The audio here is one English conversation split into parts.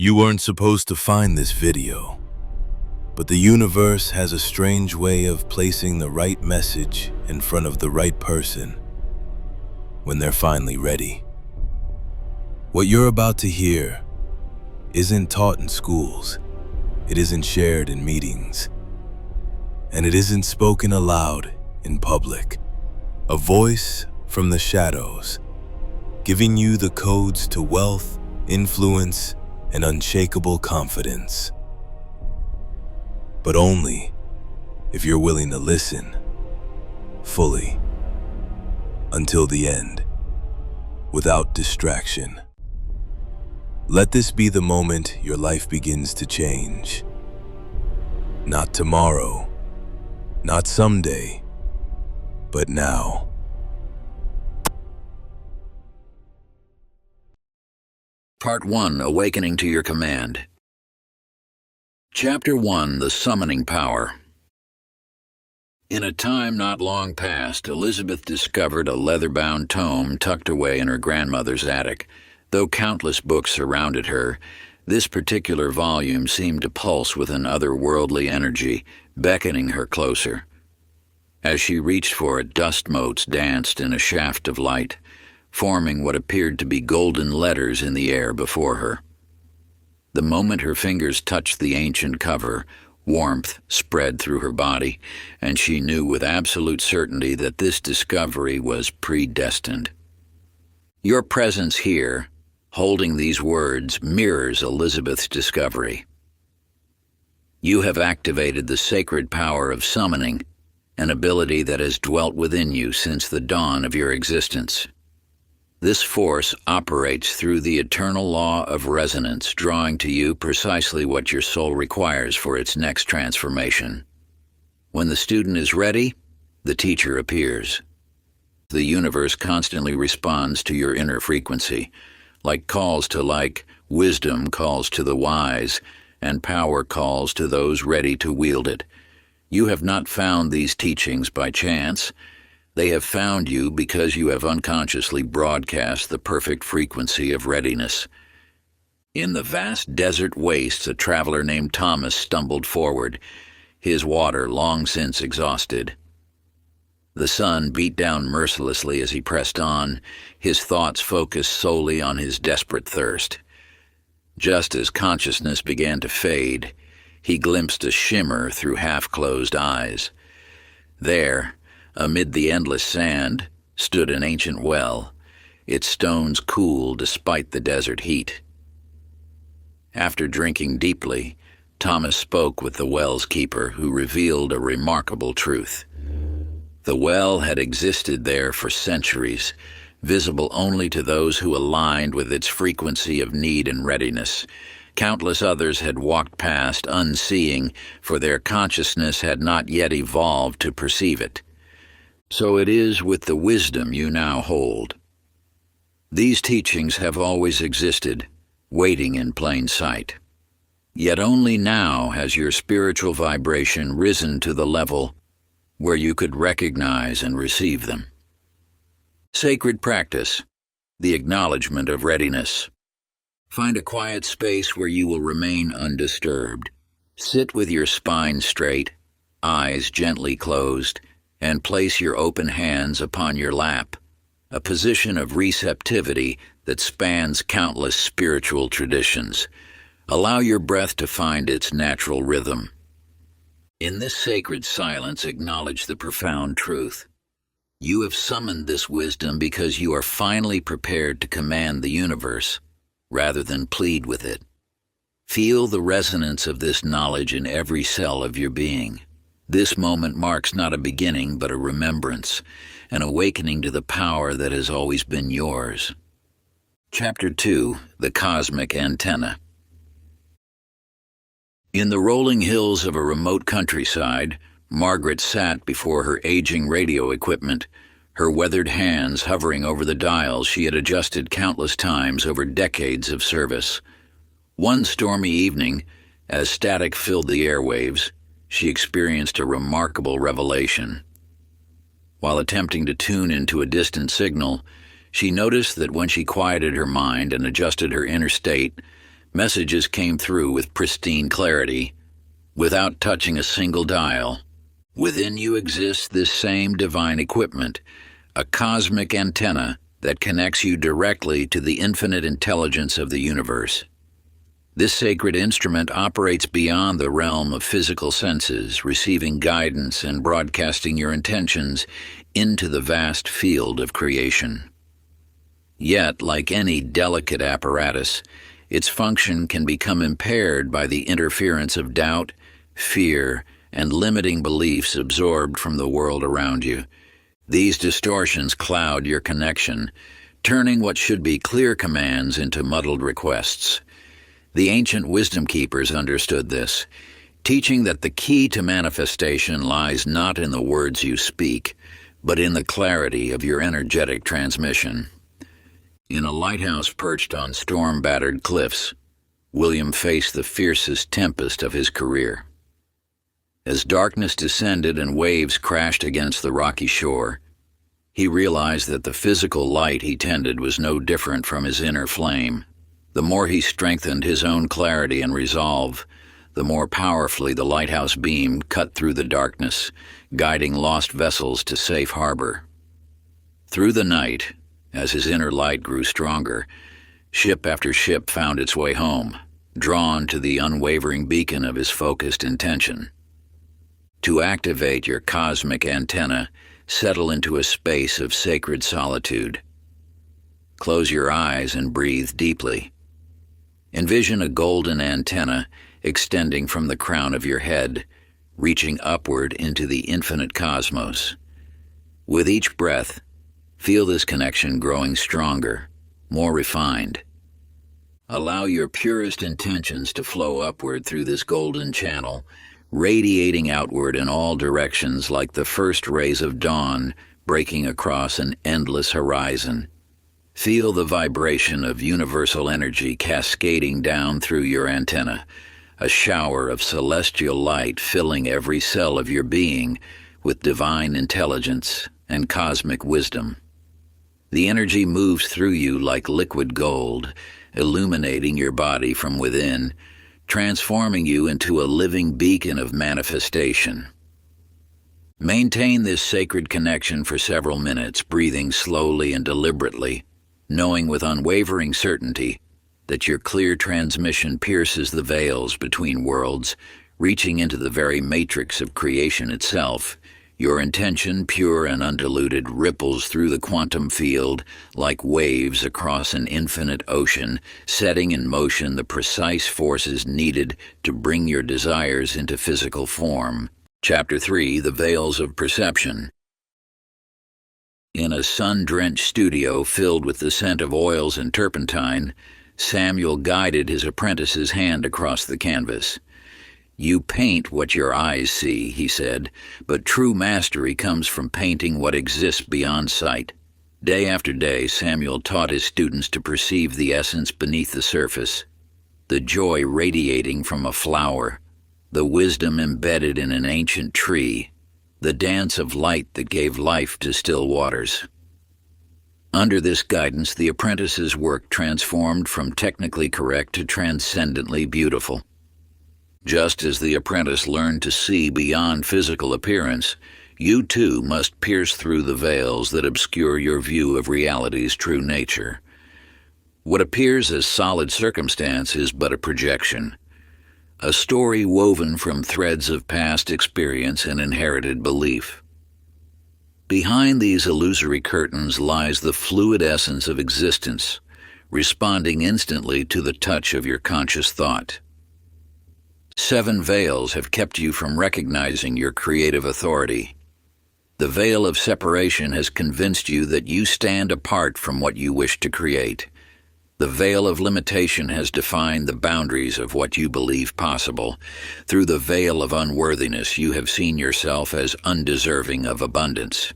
You weren't supposed to find this video, but the universe has a strange way of placing the right message in front of the right person when they're finally ready. What you're about to hear isn't taught in schools, it isn't shared in meetings, and it isn't spoken aloud in public. A voice from the shadows, giving you the codes to wealth, influence, and unshakable confidence. But only if you're willing to listen fully until the end, without distraction. Let this be the moment your life begins to change. Not tomorrow, not someday, but now. Part 1, Awakening to Your Command. Chapter 1, The Summoning Power. In a time not long past, Elizabeth discovered a leather-bound tome tucked away in her grandmother's attic. Though countless books surrounded her, this particular volume seemed to pulse with an otherworldly energy, beckoning her closer. As she reached for it, dust motes danced in a shaft of light, forming what appeared to be golden letters in the air before her. The moment her fingers touched the ancient cover, warmth spread through her body, and she knew with absolute certainty that this discovery was predestined. Your presence here, holding these words, mirrors Elizabeth's discovery. You have activated the sacred power of summoning, an ability that has dwelt within you since the dawn of your existence. This force operates through the eternal law of resonance, drawing to you precisely what your soul requires for its next transformation. When the student is ready, the teacher appears. The universe constantly responds to your inner frequency. Like calls to like, wisdom calls to the wise, and power calls to those ready to wield it. You have not found these teachings by chance. They have found you because you have unconsciously broadcast the perfect frequency of readiness. In the vast desert wastes, a traveler named Thomas stumbled forward, his water long since exhausted. The sun beat down mercilessly as he pressed on, his thoughts focused solely on his desperate thirst. Just as consciousness began to fade, he glimpsed a shimmer through half-closed eyes. There, amid the endless sand, stood an ancient well, its stones cool despite the desert heat. After drinking deeply, Thomas spoke with the well's keeper, who revealed a remarkable truth. The well had existed there for centuries, visible only to those who aligned with its frequency of need and readiness. Countless others had walked past unseeing, for their consciousness had not yet evolved to perceive it. So it is with the wisdom you now hold. These teachings have always existed, waiting in plain sight. Yet only now has your spiritual vibration risen to the level where you could recognize and receive them. Sacred practice, the acknowledgement of readiness. Find a quiet space where you will remain undisturbed. Sit with your spine straight, eyes gently closed, and place your open hands upon your lap, a position of receptivity that spans countless spiritual traditions. Allow your breath to find its natural rhythm. In this sacred silence, acknowledge the profound truth. You have summoned this wisdom because you are finally prepared to command the universe, rather than plead with it. Feel the resonance of this knowledge in every cell of your being. This moment marks not a beginning, but a remembrance, an awakening to the power that has always been yours. Chapter 2, The Cosmic Antenna. In the rolling hills of a remote countryside, Margaret sat before her aging radio equipment, her weathered hands hovering over the dials she had adjusted countless times over decades of service. One stormy evening, as static filled the airwaves, she experienced a remarkable revelation. While attempting to tune into a distant signal, she noticed that when she quieted her mind and adjusted her inner state, Messages came through with pristine clarity, without touching a single dial. Within you exists this same divine equipment, a cosmic antenna that connects you directly to the infinite intelligence of the universe. This sacred instrument operates beyond the realm of physical senses, receiving guidance and broadcasting your intentions into the vast field of creation. Yet, like any delicate apparatus, its function can become impaired by the interference of doubt, fear, and limiting beliefs absorbed from the world around you. These distortions cloud your connection, turning what should be clear commands into muddled requests. The ancient wisdom keepers understood this, teaching that the key to manifestation lies not in the words you speak, but in the clarity of your energetic transmission. In a lighthouse perched on storm-battered cliffs, William faced the fiercest tempest of his career. As darkness descended and waves crashed against the rocky shore, he realized that the physical light he tended was no different from his inner flame. The more he strengthened his own clarity and resolve, the more powerfully the lighthouse beam cut through the darkness, guiding lost vessels to safe harbor. Through the night, as his inner light grew stronger, ship after ship found its way home, drawn to the unwavering beacon of his focused intention. To activate your cosmic antenna, settle into a space of sacred solitude. Close your eyes and breathe deeply. Envision a golden antenna extending from the crown of your head, reaching upward into the infinite cosmos. With each breath, feel this connection growing stronger, more refined. Allow your purest intentions to flow upward through this golden channel, radiating outward in all directions like the first rays of dawn breaking across an endless horizon. Feel the vibration of universal energy cascading down through your antenna, a shower of celestial light filling every cell of your being with divine intelligence and cosmic wisdom. The energy moves through you like liquid gold, illuminating your body from within, transforming you into a living beacon of manifestation. Maintain this sacred connection for several minutes, breathing slowly and deliberately, knowing with unwavering certainty that your clear transmission pierces the veils between worlds, reaching into the very matrix of creation itself. Your intention, pure and undiluted, ripples through the quantum field like waves across an infinite ocean, setting in motion the precise forces needed to bring your desires into physical form. Chapter 3: The Veils of Perception. In a sun-drenched studio filled with the scent of oils and turpentine, Samuel guided his apprentice's hand across the canvas. "You paint what your eyes see," he said, "but true mastery comes from painting what exists beyond sight." Day after day, Samuel taught his students to perceive the essence beneath the surface, the joy radiating from a flower, the wisdom embedded in an ancient tree, the dance of light that gave life to still waters. Under this guidance, the apprentice's work transformed from technically correct to transcendently beautiful. Just as the apprentice learned to see beyond physical appearance, you too must pierce through the veils that obscure your view of reality's true nature. What appears as solid circumstance is but a projection, a story woven from threads of past experience and inherited belief. Behind these illusory curtains lies the fluid essence of existence, responding instantly to the touch of your conscious thought. 7 veils have kept you from recognizing your creative authority. The veil of separation has convinced you that you stand apart from what you wish to create. The veil of limitation has defined the boundaries of what you believe possible. Through the veil of unworthiness, you have seen yourself as undeserving of abundance.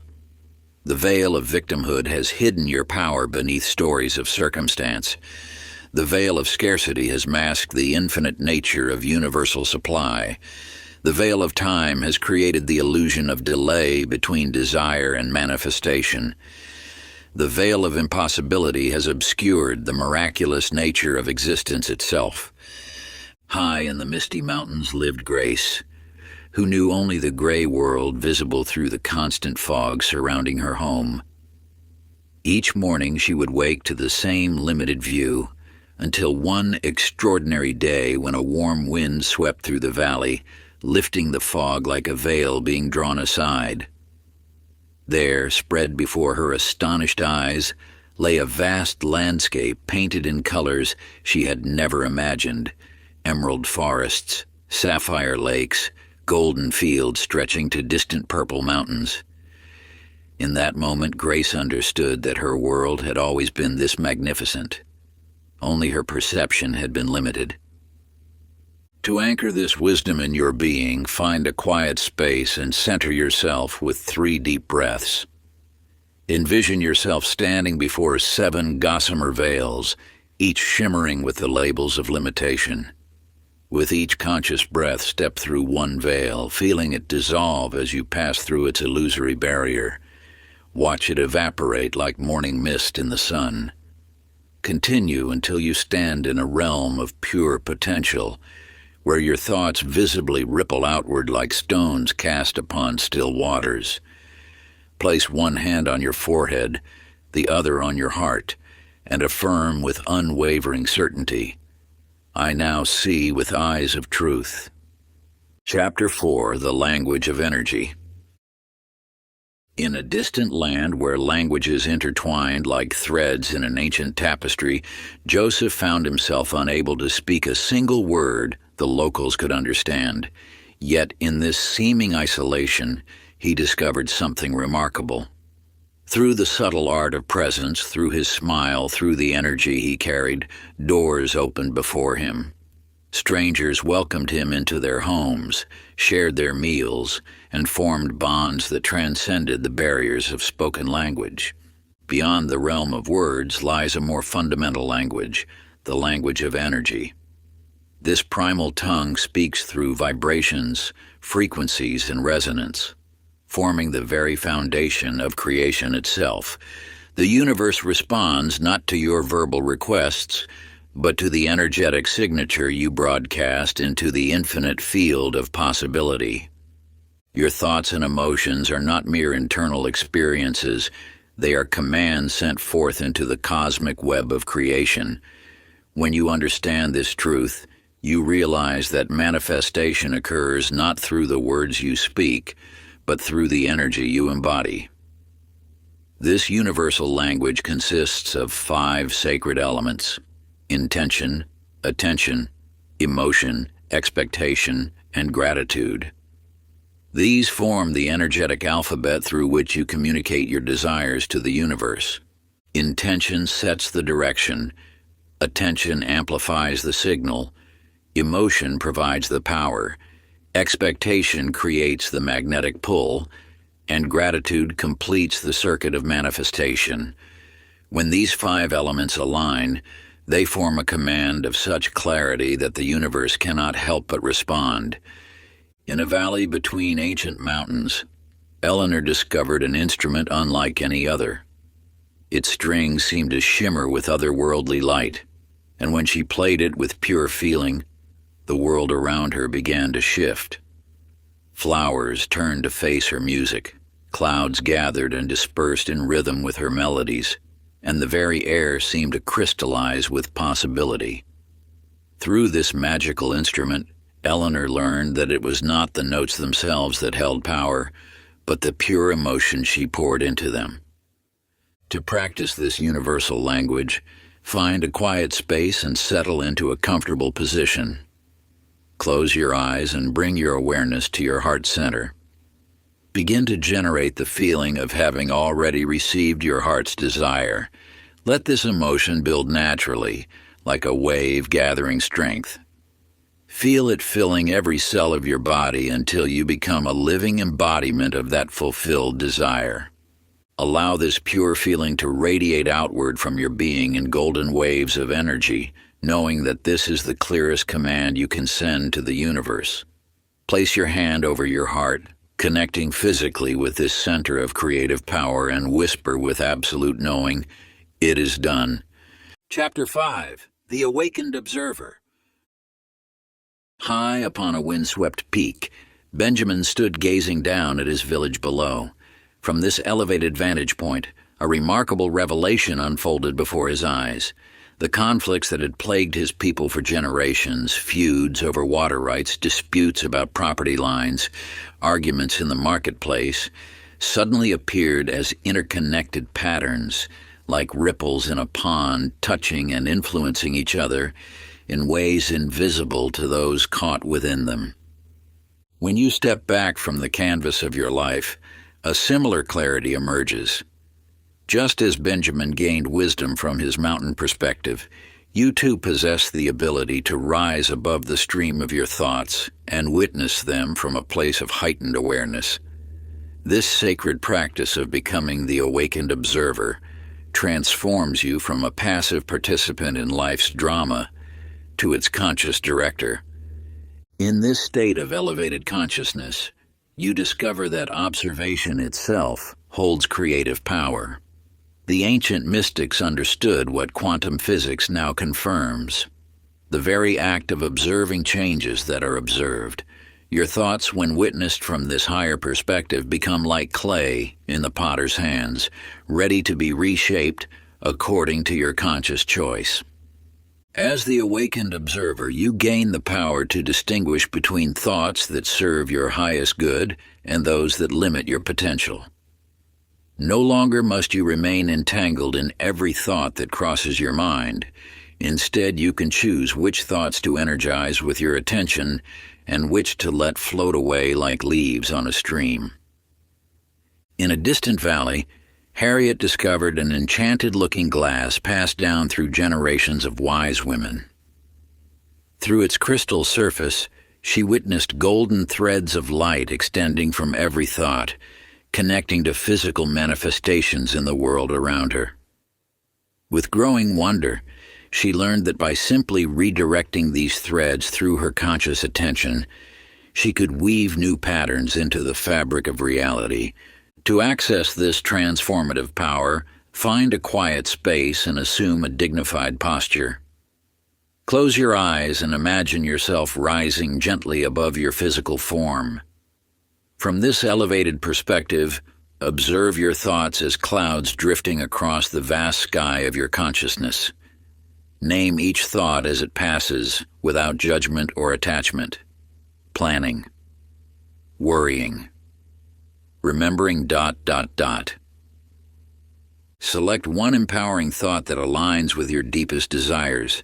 The veil of victimhood has hidden your power beneath stories of circumstance. The veil of scarcity has masked the infinite nature of universal supply. The veil of time has created the illusion of delay between desire and manifestation. The veil of impossibility has obscured the miraculous nature of existence itself. High in the misty mountains lived Grace, who knew only the gray world visible through the constant fog surrounding her home. Each morning she would wake to the same limited view, until one extraordinary day when a warm wind swept through the valley, lifting the fog like a veil being drawn aside. There, spread before her astonished eyes, lay a vast landscape painted in colors she had never imagined: emerald forests, sapphire lakes, golden fields stretching to distant purple mountains. In that moment, Grace understood that her world had always been this magnificent. Only her perception had been limited. To anchor this wisdom in your being, find a quiet space and center yourself with 3 deep breaths. Envision yourself standing before 7 gossamer veils, each shimmering with the labels of limitation. With each conscious breath, step through one veil, feeling it dissolve as you pass through its illusory barrier. Watch it evaporate like morning mist in the sun. Continue until you stand in a realm of pure potential, where your thoughts visibly ripple outward like stones cast upon still waters. Place one hand on your forehead, the other on your heart, and affirm with unwavering certainty, "I now see with eyes of truth." Chapter 4: The Language of Energy. In a distant land where languages intertwined like threads in an ancient tapestry, Joseph found himself unable to speak a single word the locals could understand. Yet in this seeming isolation, he discovered something remarkable. Through the subtle art of presence, through his smile, through the energy he carried, doors opened before him. Strangers welcomed him into their homes, shared their meals, and formed bonds that transcended the barriers of spoken language. Beyond the realm of words lies a more fundamental language, the language of energy. This primal tongue speaks through vibrations, frequencies, and resonance, forming the very foundation of creation itself. The universe responds not to your verbal requests, but to the energetic signature you broadcast into the infinite field of possibility. Your thoughts and emotions are not mere internal experiences. They are commands sent forth into the cosmic web of creation. When you understand this truth, you realize that manifestation occurs not through the words you speak, but through the energy you embody. This universal language consists of 5 sacred elements: intention, attention, emotion, expectation, and gratitude. These form the energetic alphabet through which you communicate your desires to the universe. Intention sets the direction, attention amplifies the signal, emotion provides the power, expectation creates the magnetic pull, and gratitude completes the circuit of manifestation. When these 5 elements align, they form a command of such clarity that the universe cannot help but respond. In a valley between ancient mountains, Eleanor discovered an instrument unlike any other. Its strings seemed to shimmer with otherworldly light, and when she played it with pure feeling, the world around her began to shift. Flowers turned to face her music, clouds gathered and dispersed in rhythm with her melodies, and the very air seemed to crystallize with possibility. Through this magical instrument, Eleanor learned that it was not the notes themselves that held power, but the pure emotion she poured into them. To practice this universal language, find a quiet space and settle into a comfortable position. Close your eyes and bring your awareness to your heart center. Begin to generate the feeling of having already received your heart's desire. Let this emotion build naturally, like a wave gathering strength. Feel it filling every cell of your body until you become a living embodiment of that fulfilled desire. Allow this pure feeling to radiate outward from your being in golden waves of energy, knowing that this is the clearest command you can send to the universe. Place your hand over your heart, connecting physically with this center of creative power, and whisper with absolute knowing, "It is done." Chapter 5. The Awakened Observer. High upon a windswept peak, Benjamin stood gazing down at his village below. From this elevated vantage point, a remarkable revelation unfolded before his eyes. The conflicts that had plagued his people for generations, feuds over water rights, disputes about property lines, arguments in the marketplace, suddenly appeared as interconnected patterns, like ripples in a pond, touching and influencing each other in ways invisible to those caught within them. When you step back from the canvas of your life, a similar clarity emerges. Just as Benjamin gained wisdom from his mountain perspective, you too possess the ability to rise above the stream of your thoughts and witness them from a place of heightened awareness. This sacred practice of becoming the awakened observer transforms you from a passive participant in life's drama to its conscious director. In this state of elevated consciousness, you discover that observation itself holds creative power. The ancient mystics understood what quantum physics now confirms. The very act of observing changes that are observed. Your thoughts, when witnessed from this higher perspective, become like clay in the potter's hands, ready to be reshaped according to your conscious choice. As the awakened observer, you gain the power to distinguish between thoughts that serve your highest good and those that limit your potential. No longer must you remain entangled in every thought that crosses your mind. Instead, you can choose which thoughts to energize with your attention and which to let float away like leaves on a stream. In a distant valley, Harriet discovered an enchanted-looking glass passed down through generations of wise women. Through its crystal surface, she witnessed golden threads of light extending from every thought, connecting to physical manifestations in the world around her. With growing wonder, she learned that by simply redirecting these threads through her conscious attention, she could weave new patterns into the fabric of reality. To access this transformative power, find a quiet space and assume a dignified posture. Close your eyes and imagine yourself rising gently above your physical form. From this elevated perspective, observe your thoughts as clouds drifting across the vast sky of your consciousness. Name each thought as it passes, without judgment or attachment. Planning. Worrying. Remembering ... Select one empowering thought that aligns with your deepest desires.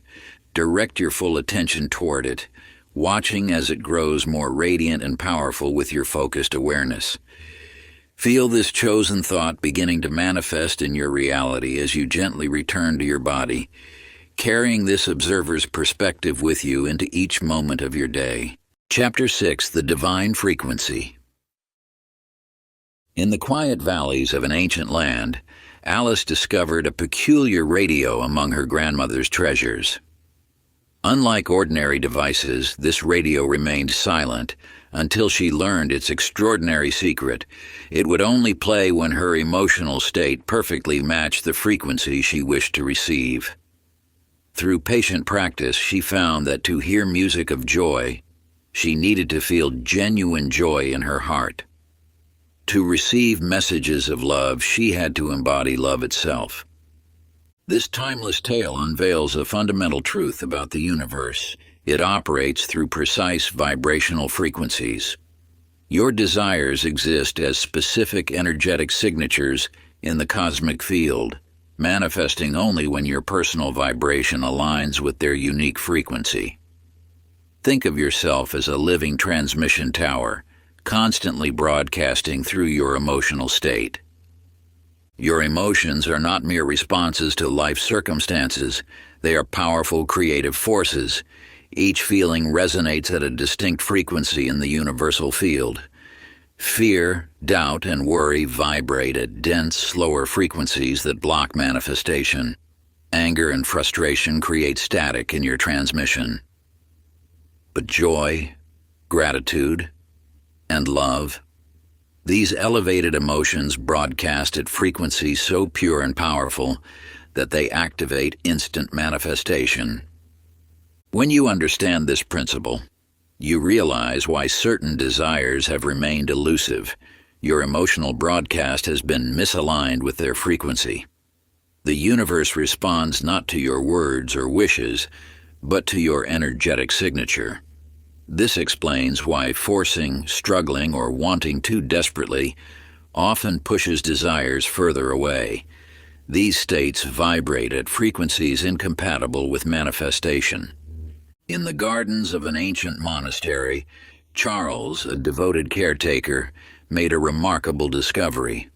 Direct your full attention toward it, watching as it grows more radiant and powerful with your focused awareness. Feel this chosen thought beginning to manifest in your reality as you gently return to your body, carrying this observer's perspective with you into each moment of your day. Chapter 6. The Divine Frequency. In the quiet valleys of an ancient land, Alice discovered a peculiar radio among her grandmother's treasures. Unlike ordinary devices, this radio remained silent until she learned its extraordinary secret. It would only play when her emotional state perfectly matched the frequency she wished to receive. Through patient practice, she found that to hear music of joy, she needed to feel genuine joy in her heart. To receive messages of love, she had to embody love itself. This timeless tale unveils a fundamental truth about the universe. It operates through precise vibrational frequencies. Your desires exist as specific energetic signatures in the cosmic field, manifesting only when your personal vibration aligns with their unique frequency. Think of yourself as a living transmission tower, constantly broadcasting through your emotional state. Your emotions are not mere responses to life circumstances. They are powerful creative forces. Each feeling resonates at a distinct frequency in the universal field. Fear, doubt, and worry vibrate at dense, slower frequencies that block manifestation. Anger and frustration create static in your transmission. But joy, gratitude, and love, These elevated emotions broadcast at frequencies so pure and powerful that they activate instant manifestation. When you understand this principle, you realize why certain desires have remained elusive. Your emotional broadcast has been misaligned with their frequency. The universe responds not to your words or wishes, but to your energetic signature. This explains why forcing, struggling, or wanting too desperately often pushes desires further away. These states vibrate at frequencies incompatible with manifestation. In the gardens of an ancient monastery, Charles, a devoted caretaker, made a remarkable discovery.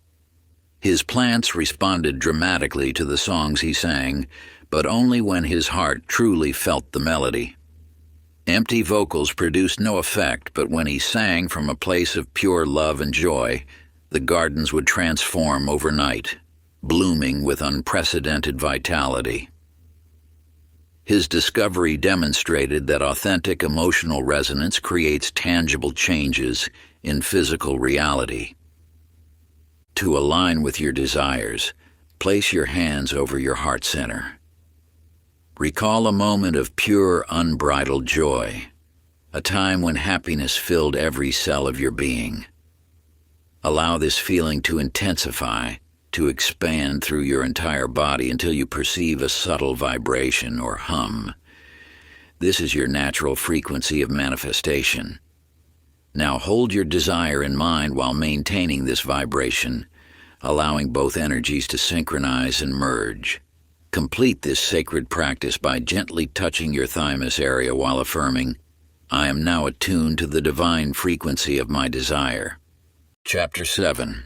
His plants responded dramatically to the songs he sang, but only when his heart truly felt the melody. Empty vocals produced no effect, but when he sang from a place of pure love and joy, the gardens would transform overnight, blooming with unprecedented vitality. His discovery demonstrated that authentic emotional resonance creates tangible changes in physical reality. To align with your desires, place your hands over your heart center. Recall a moment of pure, unbridled joy, a time when happiness filled every cell of your being. Allow this feeling to intensify, to expand through your entire body until you perceive a subtle vibration or hum. This is your natural frequency of manifestation. Now hold your desire in mind while maintaining this vibration, allowing both energies to synchronize and merge. Complete this sacred practice by gently touching your thymus area while affirming, "I am now attuned to the divine frequency of my desire." Chapter 7.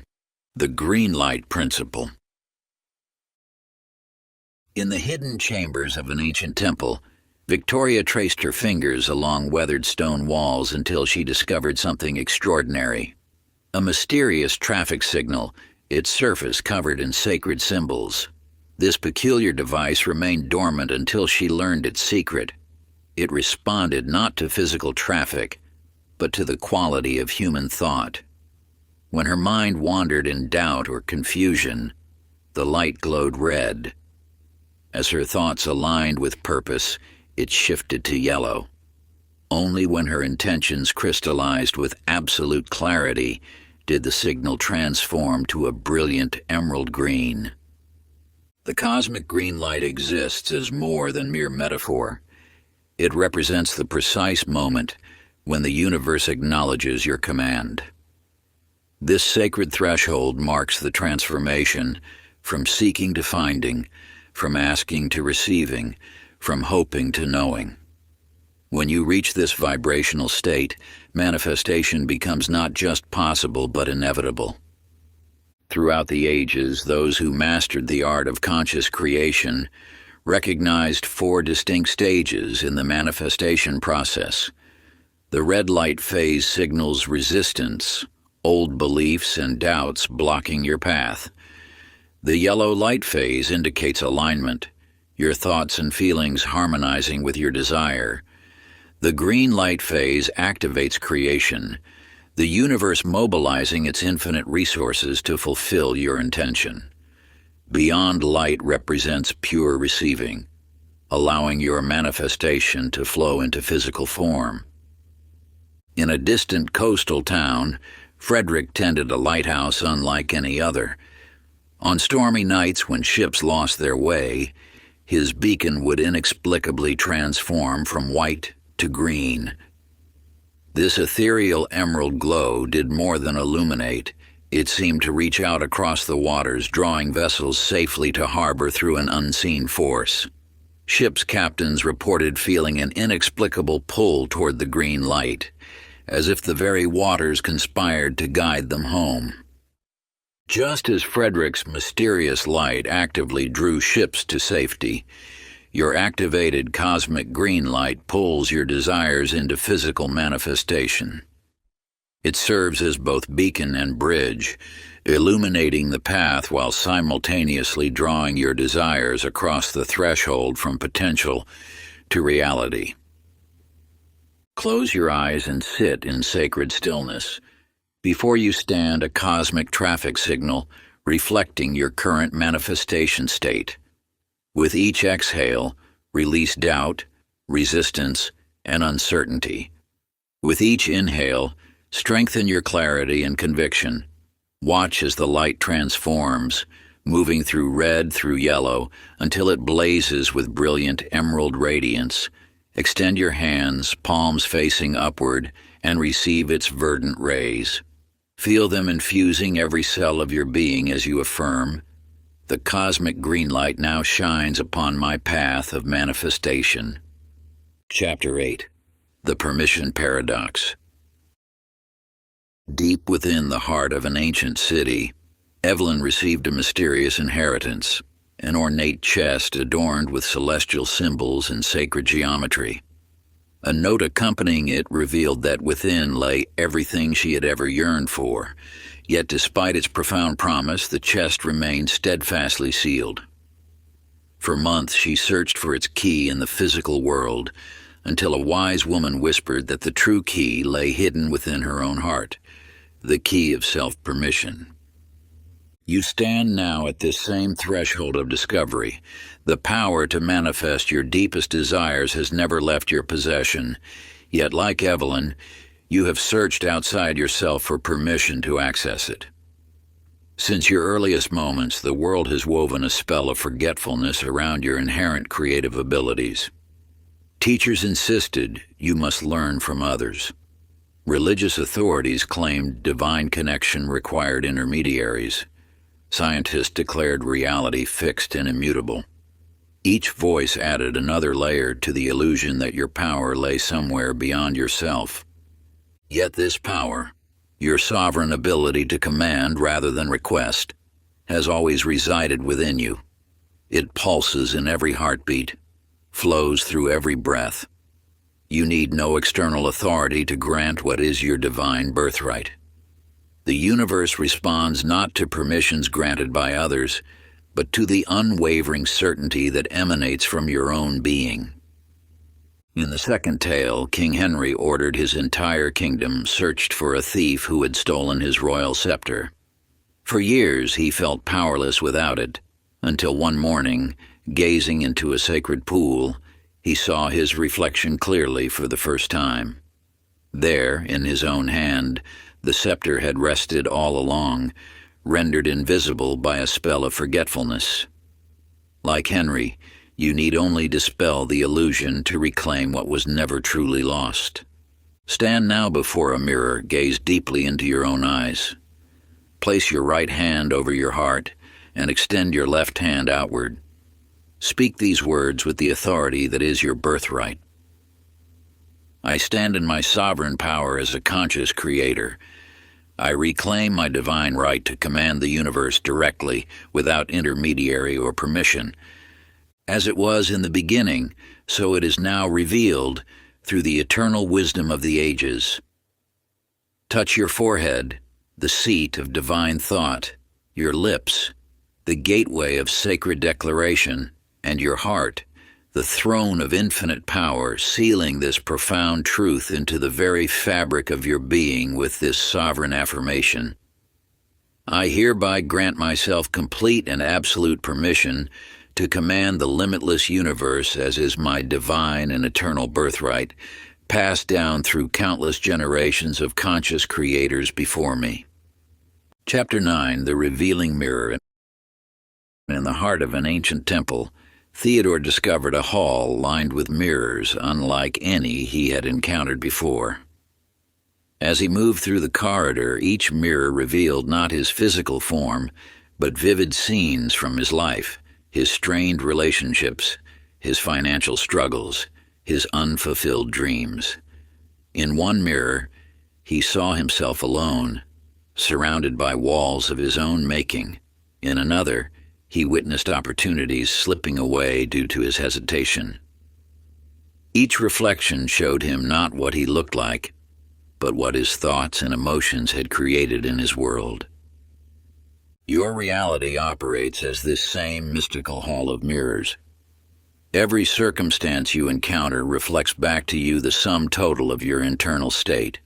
The Green Light Principle. In the hidden chambers of an ancient temple, Victoria traced her fingers along weathered stone walls until she discovered something extraordinary. A mysterious traffic signal, its surface covered in sacred symbols. This peculiar device remained dormant until she learned its secret. It responded not to physical traffic, but to the quality of human thought. When her mind wandered in doubt or confusion, the light glowed red. As her thoughts aligned with purpose, it shifted to yellow. Only when her intentions crystallized with absolute clarity did the signal transform to a brilliant emerald green. The cosmic green light exists as more than mere metaphor. It represents the precise moment when the universe acknowledges your command. This sacred threshold marks the transformation from seeking to finding, from asking to receiving, from hoping to knowing. When you reach this vibrational state, manifestation becomes not just possible but inevitable. Throughout the ages, those who mastered the art of conscious creation recognized 4 distinct stages in the manifestation process. The red light phase signals resistance, old beliefs and doubts blocking your path. The yellow light phase indicates alignment, your thoughts and feelings harmonizing with your desire. The green light phase activates creation, the universe mobilizing its infinite resources to fulfill your intention. Beyond light represents pure receiving, allowing your manifestation to flow into physical form. In a distant coastal town, Frederick tended a lighthouse unlike any other. On stormy nights when ships lost their way, his beacon would inexplicably transform from white to green. This ethereal emerald glow did more than illuminate. It seemed to reach out across the waters, drawing vessels safely to harbor through an unseen force. Ships' captains reported feeling an inexplicable pull toward the green light, as if the very waters conspired to guide them home. Just as Frederick's mysterious light actively drew ships to safety, your activated cosmic green light pulls your desires into physical manifestation. It serves as both beacon and bridge, illuminating the path while simultaneously drawing your desires across the threshold from potential to reality. Close your eyes and sit in sacred stillness. Before you stand a cosmic traffic signal reflecting your current manifestation state. With each exhale, release doubt, resistance, and uncertainty. With each inhale, strengthen your clarity and conviction. Watch as the light transforms, moving through red through yellow until it blazes with brilliant emerald radiance. Extend your hands, palms facing upward, and receive its verdant rays. Feel them infusing every cell of your being as you affirm, "The cosmic green light now shines upon my path of manifestation." Chapter 8. The Permission Paradox. Deep within the heart of an ancient city, Evelyn received a mysterious inheritance, an ornate chest adorned with celestial symbols and sacred geometry. A note accompanying it revealed that within lay everything she had ever yearned for, yet despite its profound promise, the chest remained steadfastly sealed. For months she searched for its key in the physical world, until a wise woman whispered that the true key lay hidden within her own heart, the key of self-permission. You stand now at this same threshold of discovery. The power to manifest your deepest desires has never left your possession, yet like Evelyn, you have searched outside yourself for permission to access it. Since your earliest moments, the world has woven a spell of forgetfulness around your inherent creative abilities. Teachers insisted you must learn from others. Religious authorities claimed divine connection required intermediaries. Scientists declared reality fixed and immutable. Each voice added another layer to the illusion that your power lay somewhere beyond yourself. Yet this power, your sovereign ability to command rather than request, has always resided within you. It pulses in every heartbeat, flows through every breath. You need no external authority to grant what is your divine birthright. The universe responds not to permissions granted by others, but to the unwavering certainty that emanates from your own being. In the second tale, King Henry ordered his entire kingdom searched for a thief who had stolen his royal scepter. For years he felt powerless without it, until one morning, gazing into a sacred pool, he saw his reflection clearly for the first time. There, in his own hand, the scepter had rested all along, rendered invisible by a spell of forgetfulness. Like Henry, you need only dispel the illusion to reclaim what was never truly lost. Stand now before a mirror, gaze deeply into your own eyes. Place your right hand over your heart and extend your left hand outward. Speak these words with the authority that is your birthright. I stand in my sovereign power as a conscious creator. I reclaim my divine right to command the universe directly, without intermediary or permission. As it was in the beginning, so it is now revealed through the eternal wisdom of the ages. Touch your forehead, the seat of divine thought, your lips, the gateway of sacred declaration, and your heart, the throne of infinite power, sealing this profound truth into the very fabric of your being with this sovereign affirmation. I hereby grant myself complete and absolute permission to command the limitless universe as is my divine and eternal birthright, passed down through countless generations of conscious creators before me. Chapter 9. The Revealing Mirror. In the heart of an ancient temple, Theodore discovered a hall lined with mirrors unlike any he had encountered before. As he moved through the corridor, each mirror revealed not his physical form, but vivid scenes from his life, his strained relationships, his financial struggles, his unfulfilled dreams. In one mirror, he saw himself alone, surrounded by walls of his own making. In another, he witnessed opportunities slipping away due to his hesitation. Each reflection showed him not what he looked like, but what his thoughts and emotions had created in his world. Your reality operates as this same mystical hall of mirrors. Every circumstance you encounter reflects back to you the sum total of your internal state.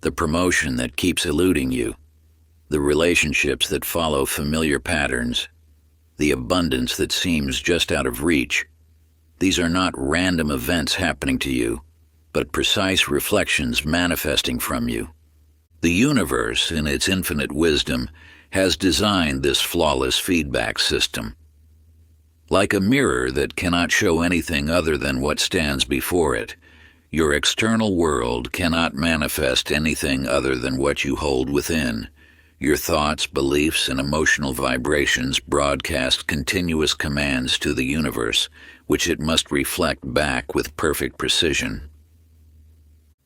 the promotion that keeps eluding you, the relationships that follow familiar patterns, the abundance that seems just out of reach. These are not random events happening to you, but precise reflections manifesting from you. The universe, in its infinite wisdom, has designed this flawless feedback system. Like a mirror that cannot show anything other than what stands before it, your external world cannot manifest anything other than what you hold within. Your thoughts, beliefs, and emotional vibrations broadcast continuous commands to the universe, which it must reflect back with perfect precision.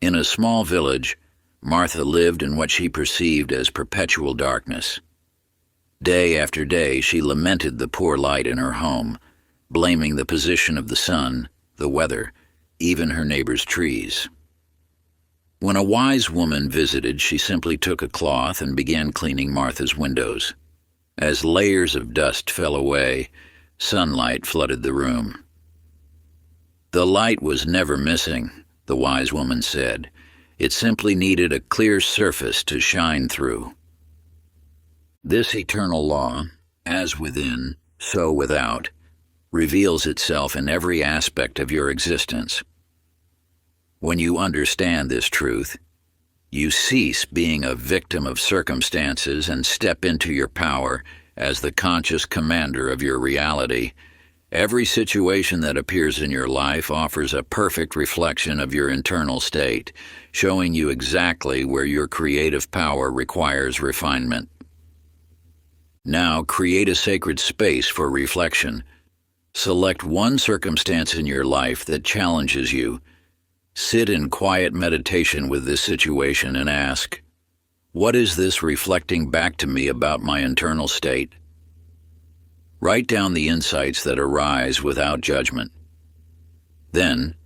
In a small village, Martha lived in what she perceived as perpetual darkness. Day after day, she lamented the poor light in her home, blaming the position of the sun, the weather, even her neighbor's trees. When a wise woman visited, she simply took a cloth and began cleaning Martha's windows. As layers of dust fell away, sunlight flooded the room. The light was never missing, the wise woman said. It simply needed a clear surface to shine through. This eternal law, as within, so without, reveals itself in every aspect of your existence. When you understand this truth, you cease being a victim of circumstances and step into your power as the conscious commander of your reality. Every situation that appears in your life offers a perfect reflection of your internal state, showing you exactly where your creative power requires refinement. Now, create a sacred space for reflection. Select one circumstance in your life that challenges you. Sit in quiet meditation with this situation and ask, what is this reflecting back to me about my internal state? Write down the insights that arise without judgment. Then,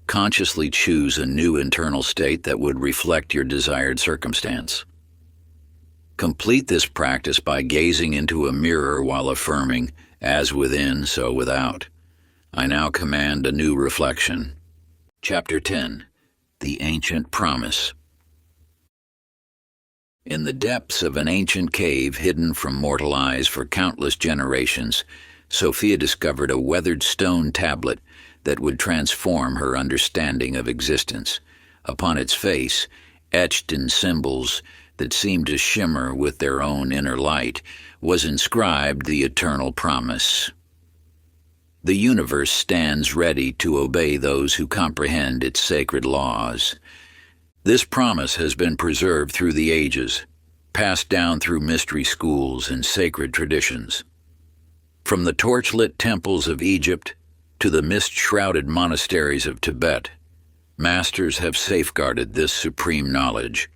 consciously choose a new internal state that would reflect your desired circumstance. Complete this practice by gazing into a mirror while affirming, as within, so without. I now command a new reflection. Chapter 10. The Ancient Promise. In the depths of an ancient cave hidden from mortal eyes for countless generations, Sophia discovered a weathered stone tablet that would transform her understanding of existence. Upon its face, etched in symbols that seemed to shimmer with their own inner light, was inscribed the eternal promise. The universe stands ready to obey those who comprehend its sacred laws. This promise has been preserved through the ages, passed down through mystery schools and sacred traditions. From the torchlit temples of Egypt to the mist-shrouded monasteries of Tibet, masters have safeguarded this supreme knowledge.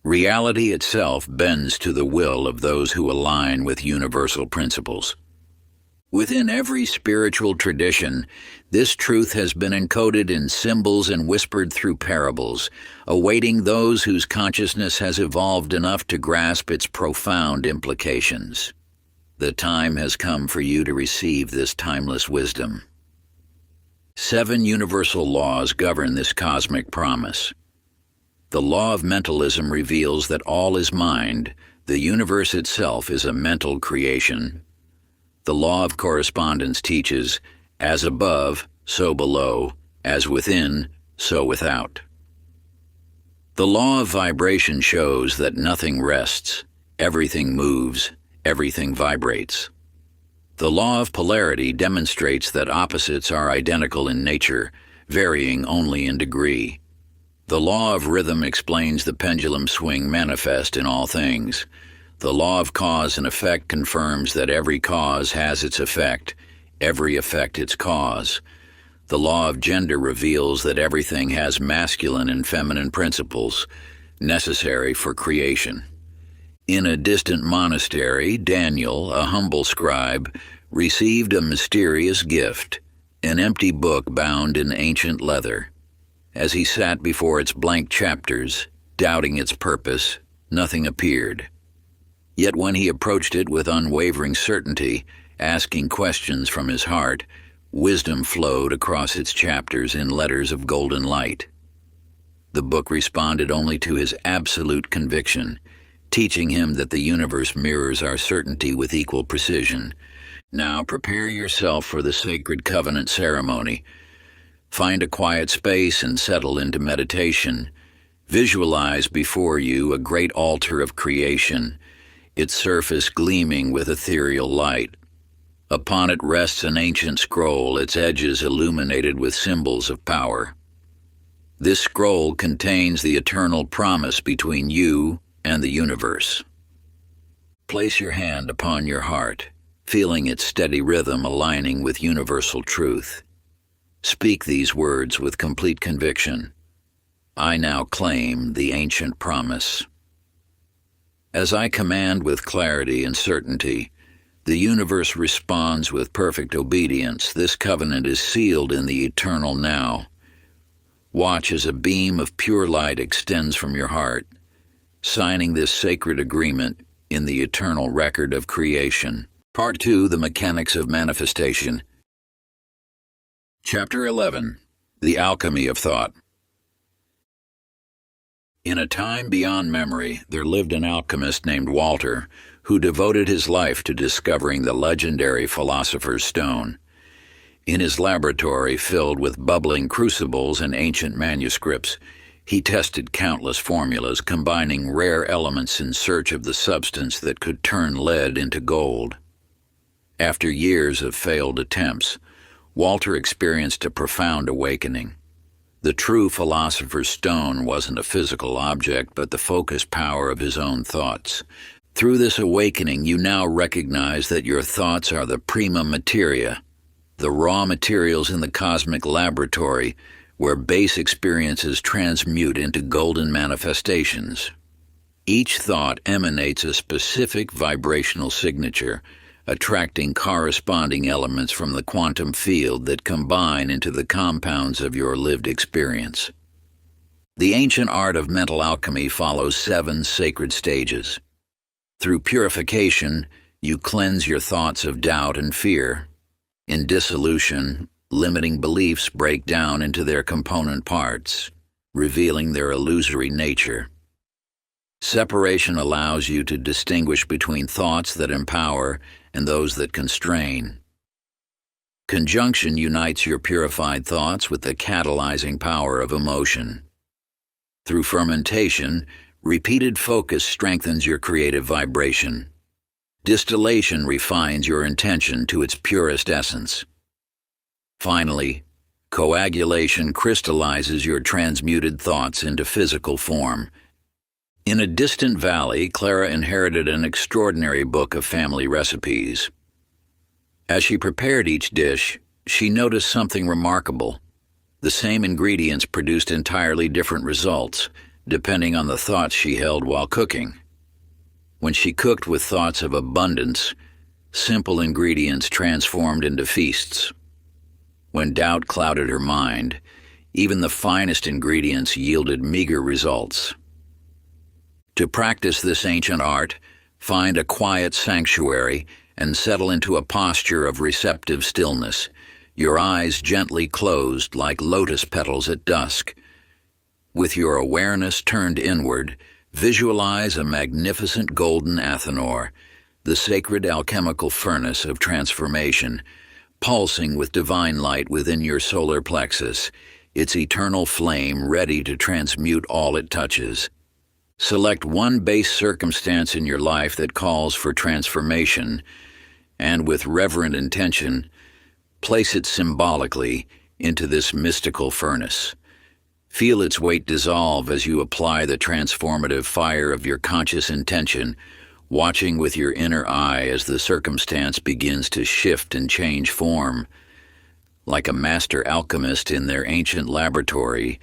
Reality itself bends to the will of those who align with universal principles. Within every spiritual tradition, this truth has been encoded in symbols and whispered through parables, awaiting those whose consciousness has evolved enough to grasp its profound implications. The time has come for you to receive this timeless wisdom. 7 universal laws govern this cosmic promise. The law of mentalism reveals that all is mind. The universe itself is a mental creation. The law of correspondence teaches, as above, so below, as within, so without. The law of vibration shows that nothing rests, everything moves, everything vibrates. The law of polarity demonstrates that opposites are identical in nature, varying only in degree. The law of rhythm explains the pendulum swing manifest in all things. The law of cause and effect confirms that every cause has its effect, every effect its cause. The law of gender reveals that everything has masculine and feminine principles, necessary for creation. In a distant monastery, Daniel, a humble scribe, received a mysterious gift, an empty book bound in ancient leather. As he sat before its blank chapters, doubting its purpose, nothing appeared. Yet when he approached it with unwavering certainty, asking questions from his heart, wisdom flowed across its chapters in letters of golden light. The book responded only to his absolute conviction, teaching him that the universe mirrors our certainty with equal precision. Now prepare yourself for the sacred covenant ceremony. Find a quiet space and settle into meditation. Visualize before you a great altar of creation, its surface gleaming with ethereal light. Upon it rests an ancient scroll, its edges illuminated with symbols of power. This scroll contains the eternal promise between you and the universe. Place your hand upon your heart, feeling its steady rhythm aligning with universal truth. Speak these words with complete conviction. I now claim the ancient promise. As I command with clarity and certainty, the universe responds with perfect obedience. This covenant is sealed in the eternal now. Watch as a beam of pure light extends from your heart, signing this sacred agreement in the eternal record of creation. Part 2, The Mechanics of Manifestation. Chapter 11, The Alchemy of Thought. In a time beyond memory, there lived an alchemist named Walter, who devoted his life to discovering the legendary Philosopher's Stone. In his laboratory, filled with bubbling crucibles and ancient manuscripts, he tested countless formulas, combining rare elements in search of the substance that could turn lead into gold. After years of failed attempts, Walter experienced a profound awakening. The true Philosopher's Stone wasn't a physical object, but the focused power of his own thoughts. Through this awakening, you now recognize that your thoughts are the prima materia, the raw materials in the cosmic laboratory where base experiences transmute into golden manifestations. Each thought emanates a specific vibrational signature, attracting corresponding elements from the quantum field that combine into the compounds of your lived experience. The ancient art of mental alchemy follows 7 sacred stages. Through purification, you cleanse your thoughts of doubt and fear. In dissolution, limiting beliefs break down into their component parts, revealing their illusory nature. Separation allows you to distinguish between thoughts that empower and those that constrain. Conjunction unites your purified thoughts with the catalyzing power of emotion. Through fermentation, repeated focus strengthens your creative vibration. Distillation refines your intention to its purest essence. Finally, coagulation crystallizes your transmuted thoughts into physical form. In a distant valley, Clara inherited an extraordinary book of family recipes. As she prepared each dish, she noticed something remarkable. The same ingredients produced entirely different results, depending on the thoughts she held while cooking. When she cooked with thoughts of abundance, simple ingredients transformed into feasts. When doubt clouded her mind, even the finest ingredients yielded meager results. To practice this ancient art, find a quiet sanctuary and settle into a posture of receptive stillness, your eyes gently closed like lotus petals at dusk. With your awareness turned inward, visualize a magnificent golden Athanor, the sacred alchemical furnace of transformation, pulsing with divine light within your solar plexus, its eternal flame ready to transmute all it touches. Select one base circumstance in your life that calls for transformation, and with reverent intention, place it symbolically into this mystical furnace. Feel its weight dissolve as you apply the transformative fire of your conscious intention, watching with your inner eye as the circumstance begins to shift and change form. Like a master alchemist in their ancient laboratory,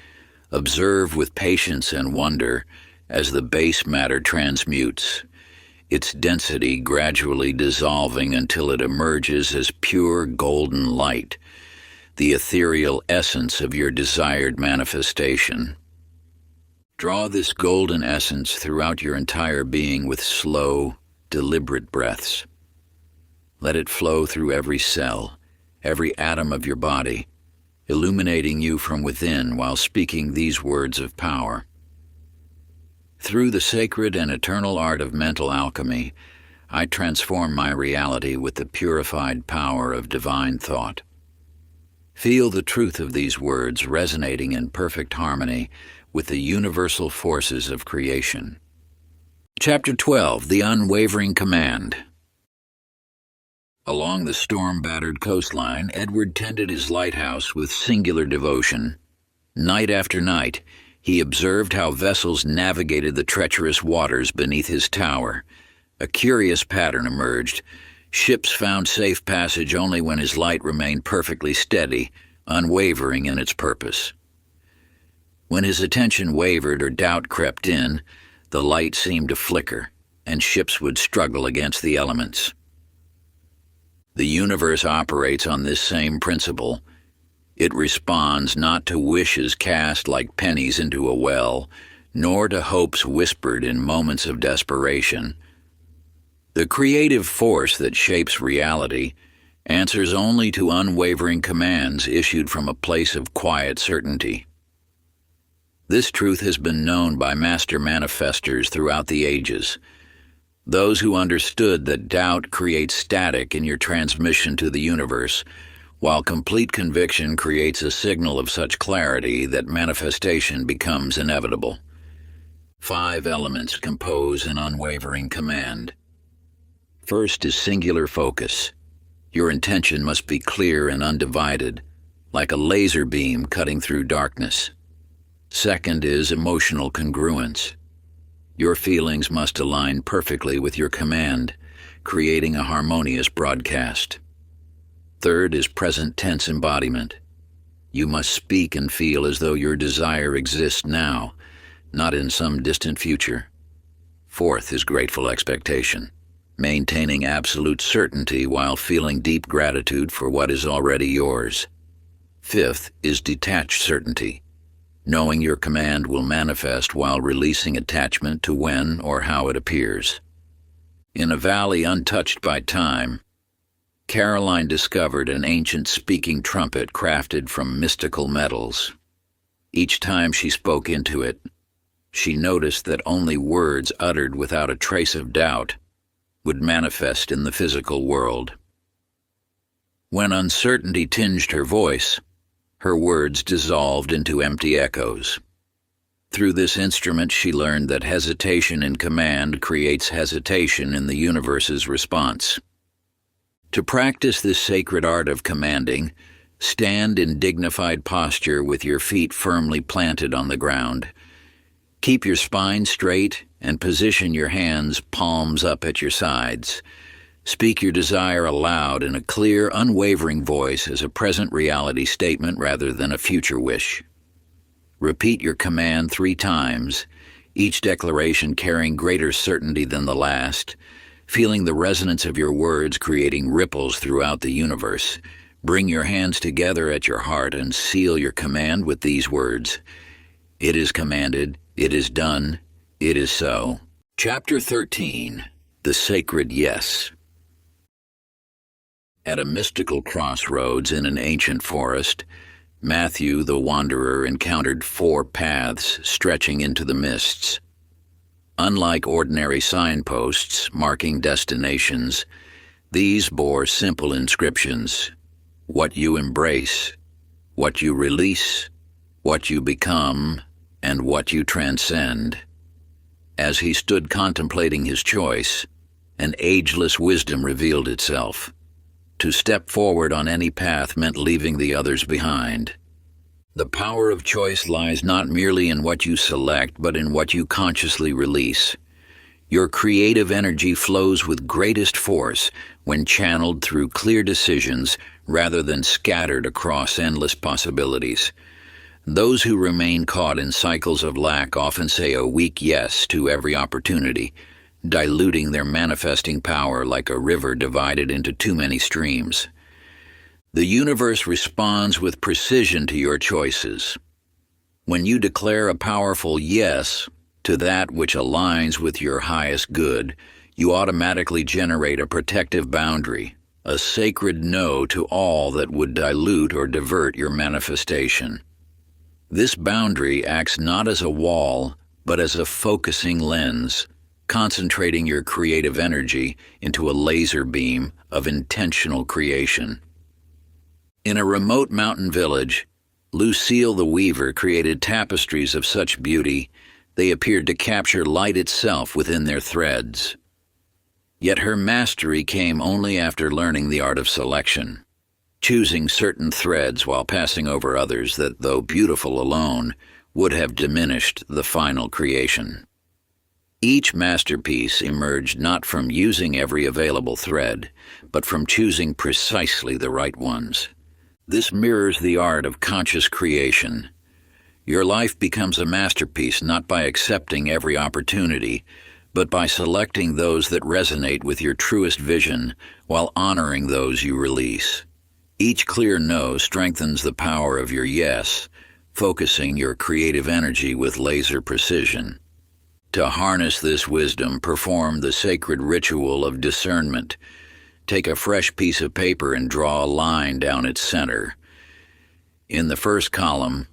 observe with patience and wonder as the base matter transmutes, its density gradually dissolving until it emerges as pure golden light, the ethereal essence of your desired manifestation. Draw this golden essence throughout your entire being with slow, deliberate breaths. Let it flow through every cell, every atom of your body, illuminating you from within while speaking these words of power. Through the sacred and eternal art of mental alchemy, I transform my reality with the purified power of divine thought. Feel the truth of these words resonating in perfect harmony with the universal forces of creation. Chapter 12, The Unwavering Command. Along the storm-battered coastline, Edward tended his lighthouse with singular devotion. Night after night, he observed how vessels navigated the treacherous waters beneath his tower. A curious pattern emerged. Ships found safe passage only when his light remained perfectly steady, unwavering in its purpose. When his attention wavered or doubt crept in, the light seemed to flicker, and ships would struggle against the elements. The universe operates on this same principle. It responds not to wishes cast like pennies into a well, nor to hopes whispered in moments of desperation. The creative force that shapes reality answers only to unwavering commands issued from a place of quiet certainty. This truth has been known by master manifestors throughout the ages. Those who understood that doubt creates static in your transmission to the universe, while complete conviction creates a signal of such clarity that manifestation becomes inevitable. 5 elements compose an unwavering command. First is singular focus. Your intention must be clear and undivided, like a laser beam cutting through darkness. Second is emotional congruence. Your feelings must align perfectly with your command, creating a harmonious broadcast. Third is present tense embodiment. You must speak and feel as though your desire exists now, not in some distant future. Fourth is grateful expectation, maintaining absolute certainty while feeling deep gratitude for what is already yours. Fifth is detached certainty, knowing your command will manifest while releasing attachment to when or how it appears. In a valley untouched by time, Caroline discovered an ancient speaking trumpet crafted from mystical metals. Each time she spoke into it, she noticed that only words uttered without a trace of doubt would manifest in the physical world. When uncertainty tinged her voice, her words dissolved into empty echoes. Through this instrument, she learned that hesitation in command creates hesitation in the universe's response. To practice this sacred art of commanding, stand in dignified posture with your feet firmly planted on the ground. Keep your spine straight and position your hands palms up at your sides. Speak your desire aloud in a clear, unwavering voice as a present reality statement rather than a future wish. Repeat your command 3 times, each declaration carrying greater certainty than the last, feeling the resonance of your words creating ripples throughout the universe. Bring your hands together at your heart and seal your command with these words. It is commanded, it is done, it is so. Chapter 13, The Sacred Yes. At a mystical crossroads in an ancient forest, Matthew the wanderer encountered 4 paths stretching into the mists. Unlike ordinary signposts marking destinations, these bore simple inscriptions: what you embrace, what you release, what you become, and what you transcend. As he stood contemplating his choice, an ageless wisdom revealed itself. To step forward on any path meant leaving the others behind. The power of choice lies not merely in what you select, but in what you consciously release. Your creative energy flows with greatest force when channeled through clear decisions rather than scattered across endless possibilities. Those who remain caught in cycles of lack often say a weak yes to every opportunity, diluting their manifesting power like a river divided into too many streams. The universe responds with precision to your choices. When you declare a powerful yes to that which aligns with your highest good, you automatically generate a protective boundary, a sacred no to all that would dilute or divert your manifestation. This boundary acts not as a wall, but as a focusing lens, concentrating your creative energy into a laser beam of intentional creation. In a remote mountain village, Lucille the Weaver created tapestries of such beauty they appeared to capture light itself within their threads. Yet her mastery came only after learning the art of selection, choosing certain threads while passing over others that, though beautiful alone, would have diminished the final creation. Each masterpiece emerged not from using every available thread, but from choosing precisely the right ones. This mirrors the art of conscious creation. Your life becomes a masterpiece not by accepting every opportunity, but by selecting those that resonate with your truest vision while honoring those you release. Each clear no strengthens the power of your yes, focusing your creative energy with laser precision. To harness this wisdom, perform the sacred ritual of discernment. Take a fresh piece of paper and draw a line down its center. In the first column,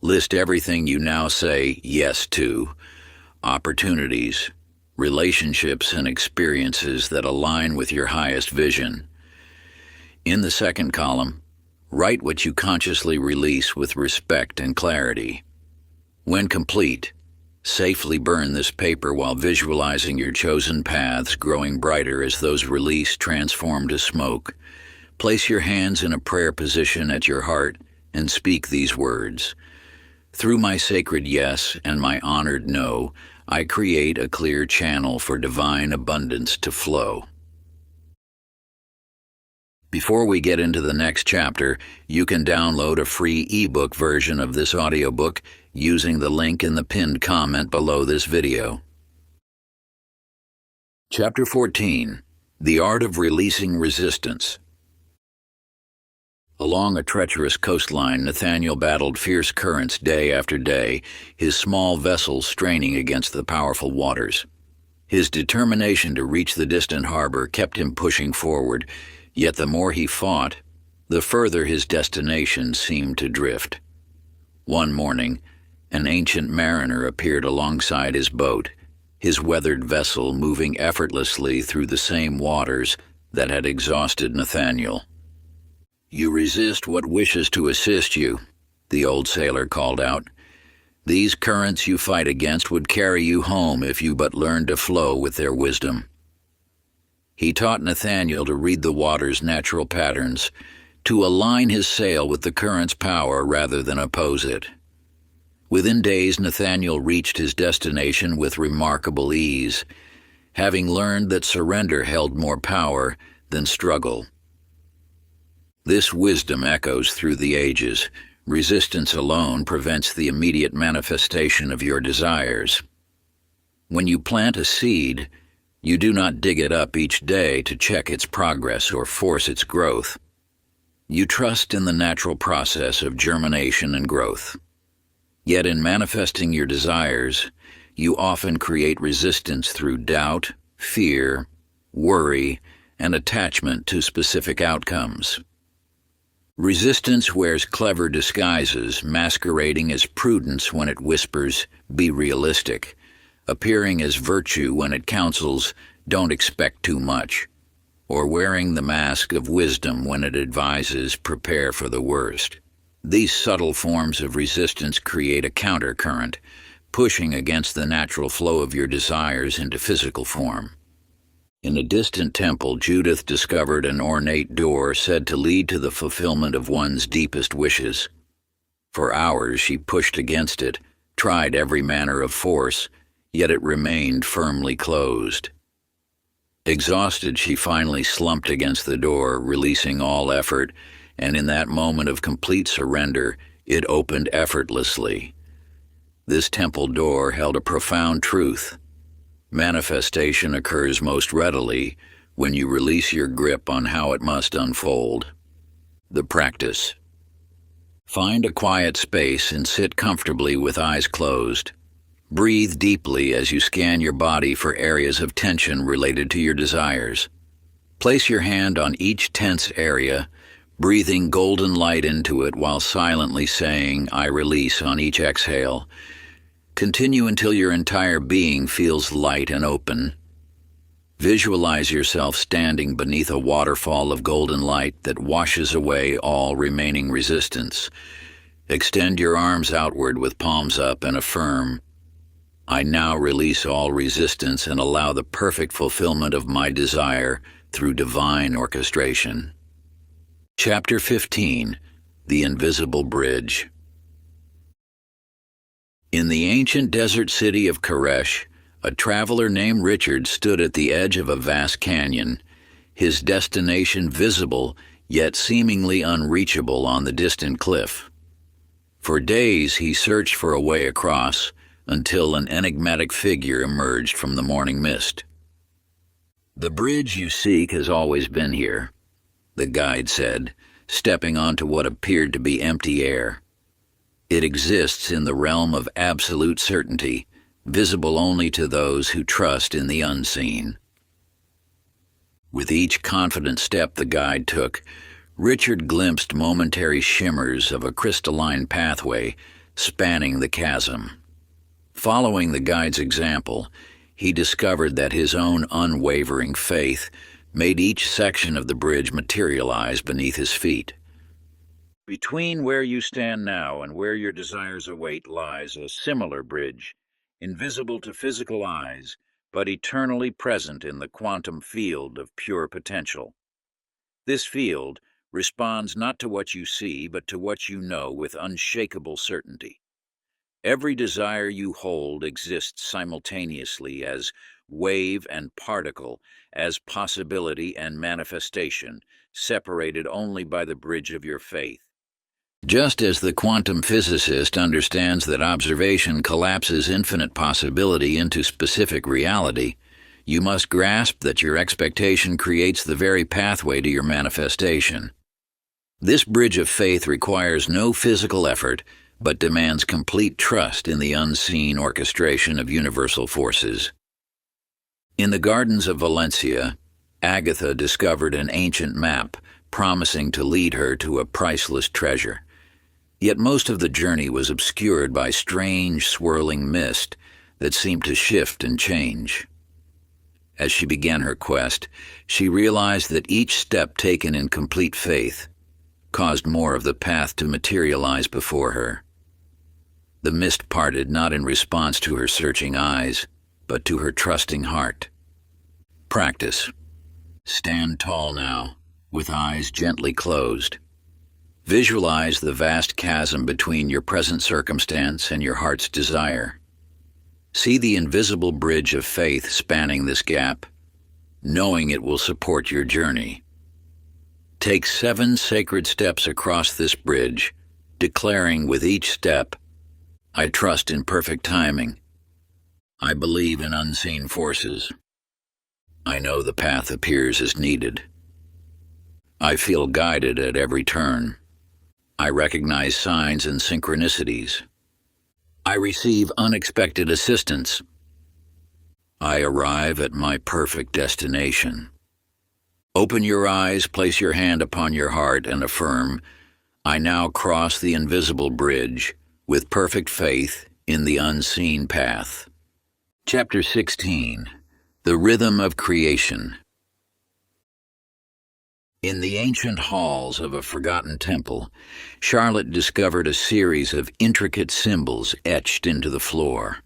list everything you now say yes to: opportunities, relationships, and experiences that align with your highest vision. In the second column, write what you consciously release with respect and clarity. When complete, safely burn this paper while visualizing your chosen paths growing brighter as those released transform to smoke. Place your hands in a prayer position at your heart and speak these words: "Through my sacred yes and my honored no, I create a clear channel for divine abundance to flow." Before we get into the next chapter, you can download a free ebook version of this audiobook using the link in the pinned comment below this video. Chapter 14: The Art of Releasing Resistance. Along a treacherous coastline, Nathaniel battled fierce currents day after day, his small vessel straining against the powerful waters. His determination to reach the distant harbor kept him pushing forward, yet the more he fought, the further his destination seemed to drift. One morning, an ancient mariner appeared alongside his boat, his weathered vessel moving effortlessly through the same waters that had exhausted Nathaniel. "You resist what wishes to assist you," the old sailor called out. "These currents you fight against would carry you home if you but learned to flow with their wisdom." He taught Nathaniel to read the water's natural patterns, to align his sail with the current's power rather than oppose it. Within days, Nathaniel reached his destination with remarkable ease, having learned that surrender held more power than struggle. This wisdom echoes through the ages. Resistance alone prevents the immediate manifestation of your desires. When you plant a seed, you do not dig it up each day to check its progress or force its growth. You trust in the natural process of germination and growth. Yet in manifesting your desires, you often create resistance through doubt, fear, worry, and attachment to specific outcomes. Resistance wears clever disguises, masquerading as prudence when it whispers, "Be realistic," appearing as virtue when it counsels, "Don't expect too much," or wearing the mask of wisdom when it advises, "Prepare for the worst." These subtle forms of resistance create a countercurrent, pushing against the natural flow of your desires into physical form. In a distant temple, Judith discovered an ornate door said to lead to the fulfillment of one's deepest wishes. For hours she pushed against it, tried every manner of force, yet it remained firmly closed. Exhausted, she finally slumped against the door, releasing all effort, and in that moment of complete surrender, it opened effortlessly. This temple door held a profound truth. Manifestation occurs most readily when you release your grip on how it must unfold. The practice. Find a quiet space and sit comfortably with eyes closed. Breathe deeply as you scan your body for areas of tension related to your desires. Place your hand on each tense area, breathing golden light into it while silently saying, "I release," on each exhale. Continue until your entire being feels light and open. Visualize yourself standing beneath a waterfall of golden light that washes away all remaining resistance. Extend your arms outward with palms up and affirm, "I now release all resistance and allow the perfect fulfillment of my desire through divine orchestration." Chapter 15. The Invisible Bridge. In the ancient desert city of Koresh, a traveler named Richard stood at the edge of a vast canyon, his destination visible yet seemingly unreachable on the distant cliff. For days he searched for a way across until an enigmatic figure emerged from the morning mist. "The bridge you seek has always been here," the guide said, stepping onto what appeared to be empty air. "It exists in the realm of absolute certainty, visible only to those who trust in the unseen." With each confident step the guide took, Richard glimpsed momentary shimmers of a crystalline pathway spanning the chasm. Following the guide's example, he discovered that his own unwavering faith made each section of the bridge materialize beneath his feet. "Between where you stand now and where your desires await lies a similar bridge, invisible to physical eyes, but eternally present in the quantum field of pure potential. This field responds not to what you see, but to what you know with unshakable certainty. Every desire you hold exists simultaneously as wave and particle, as possibility and manifestation, separated only by the bridge of your faith. Just as the quantum physicist understands that observation collapses infinite possibility into specific reality, you must grasp that your expectation creates the very pathway to your manifestation. This bridge of faith requires no physical effort, but demands complete trust in the unseen orchestration of universal forces. In the gardens of Valencia, Agatha discovered an ancient map promising to lead her to a priceless treasure. Yet most of the journey was obscured by strange, swirling mist that seemed to shift and change. As she began her quest, she realized that each step taken in complete faith caused more of the path to materialize before her. The mist parted not in response to her searching eyes, but to her trusting heart. Practice. Stand tall now, with eyes gently closed. Visualize the vast chasm between your present circumstance and your heart's desire. See the invisible bridge of faith spanning this gap, knowing it will support your journey. Take 7 sacred steps across this bridge, declaring with each step, "I trust in perfect timing. I believe in unseen forces. I know the path appears as needed. I feel guided at every turn. I recognize signs and synchronicities. I receive unexpected assistance. I arrive at my perfect destination." Open your eyes, place your hand upon your heart, and affirm, "I now cross the invisible bridge with perfect faith in the unseen path." Chapter 16. The Rhythm of Creation. In the ancient halls of a forgotten temple, Charlotte discovered a series of intricate symbols etched into the floor.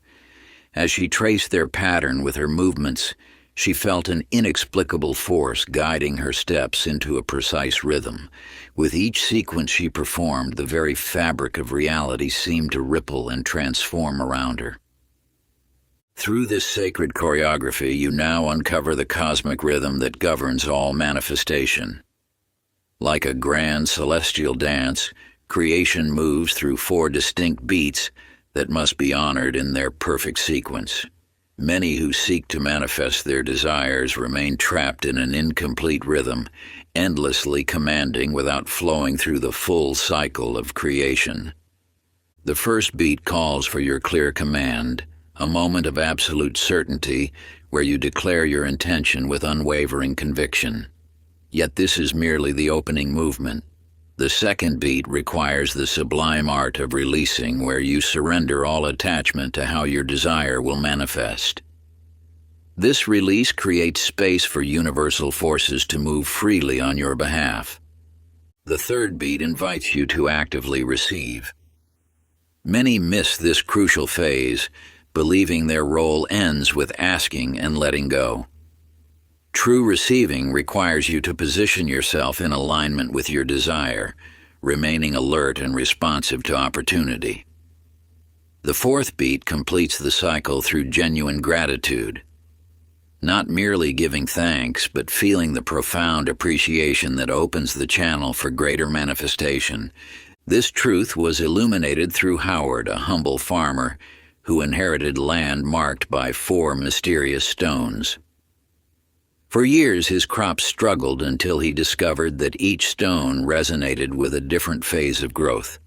As she traced their pattern with her movements, she felt an inexplicable force guiding her steps into a precise rhythm. With each sequence she performed, the very fabric of reality seemed to ripple and transform around her. Through this sacred choreography, you now uncover the cosmic rhythm that governs all manifestation. Like a grand celestial dance, creation moves through 4 distinct beats that must be honored in their perfect sequence. Many who seek to manifest their desires remain trapped in an incomplete rhythm, endlessly commanding without flowing through the full cycle of creation. The first beat calls for your clear command, a moment of absolute certainty where you declare your intention with unwavering conviction. Yet this is merely the opening movement. The second beat requires the sublime art of releasing, where you surrender all attachment to how your desire will manifest. This release creates space for universal forces to move freely on your behalf. The third beat invites you to actively receive. Many miss this crucial phase, believing their role ends with asking and letting go. True receiving requires you to position yourself in alignment with your desire, remaining alert and responsive to opportunity. The fourth beat completes the cycle through genuine gratitude. Not merely giving thanks, but feeling the profound appreciation that opens the channel for greater manifestation. This truth was illuminated through Howard, a humble farmer who inherited land marked by 4 mysterious stones. For years, his crops struggled until he discovered that each stone resonated with a different phase of growth.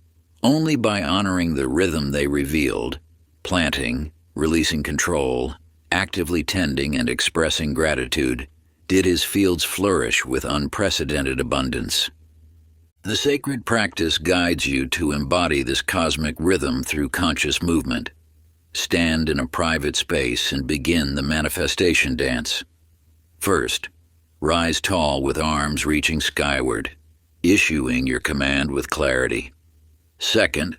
Only by honoring the rhythm they revealed, planting, releasing control, actively tending and expressing gratitude, did his fields flourish with unprecedented abundance. The sacred practice guides you to embody this cosmic rhythm through conscious movement. Stand in a private space and begin the manifestation dance. First, rise tall with arms reaching skyward, issuing your command with clarity. Second,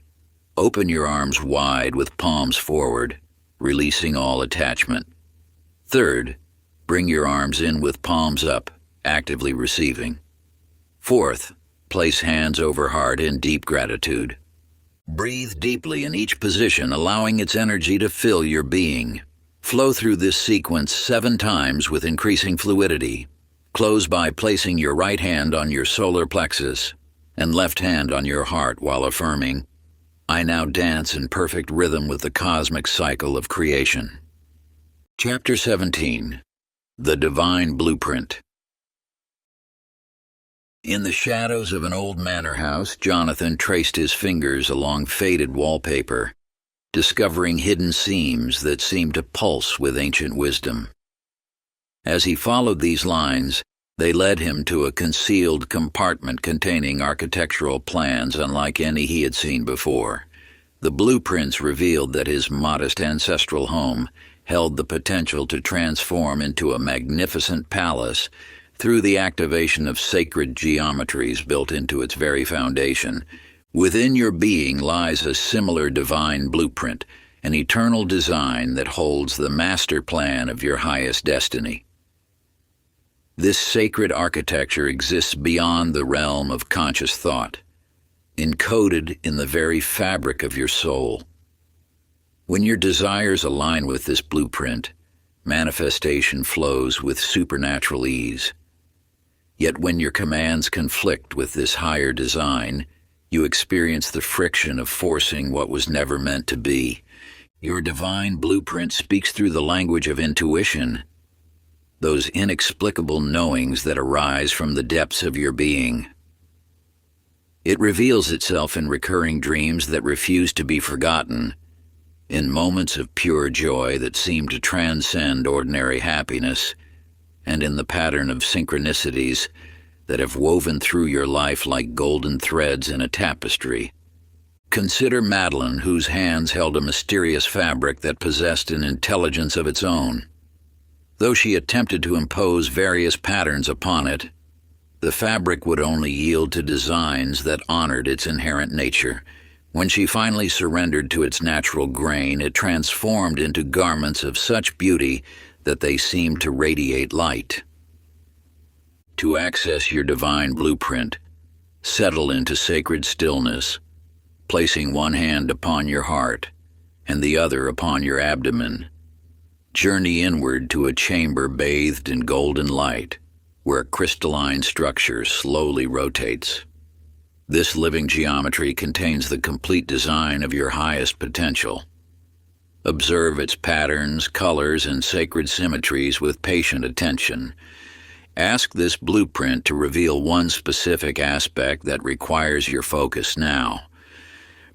open your arms wide with palms forward, releasing all attachment. Third, bring your arms in with palms up, actively receiving. Fourth, place hands over heart in deep gratitude. Breathe deeply in each position, allowing its energy to fill your being. Flow through this sequence 7 times with increasing fluidity. Close by placing your right hand on your solar plexus and left hand on your heart while affirming, I now dance in perfect rhythm with the cosmic cycle of creation. Chapter 17. The Divine Blueprint. In the shadows of an old manor house, Jonathan traced his fingers along faded wallpaper, discovering hidden seams that seemed to pulse with ancient wisdom. As he followed these lines, they led him to a concealed compartment containing architectural plans unlike any he had seen before. The blueprints revealed that his modest ancestral home held the potential to transform into a magnificent palace through the activation of sacred geometries built into its very foundation. Within your being lies a similar divine blueprint, an eternal design that holds the master plan of your highest destiny. This sacred architecture exists beyond the realm of conscious thought, encoded in the very fabric of your soul. When your desires align with this blueprint, manifestation flows with supernatural ease. Yet when your commands conflict with this higher design, you experience the friction of forcing what was never meant to be. Your divine blueprint speaks through the language of intuition, those inexplicable knowings that arise from the depths of your being. It reveals itself in recurring dreams that refuse to be forgotten, in moments of pure joy that seem to transcend ordinary happiness, and in the pattern of synchronicities that have woven through your life like golden threads in a tapestry. Consider Madeline, whose hands held a mysterious fabric that possessed an intelligence of its own. Though she attempted to impose various patterns upon it, the fabric would only yield to designs that honored its inherent nature. When she finally surrendered to its natural grain, it transformed into garments of such beauty that they seemed to radiate light. To access your divine blueprint, settle into sacred stillness, placing one hand upon your heart and the other upon your abdomen. Journey inward to a chamber bathed in golden light, where a crystalline structure slowly rotates. This living geometry contains the complete design of your highest potential. Observe its patterns, colors, and sacred symmetries with patient attention. Ask this blueprint to reveal one specific aspect that requires your focus now.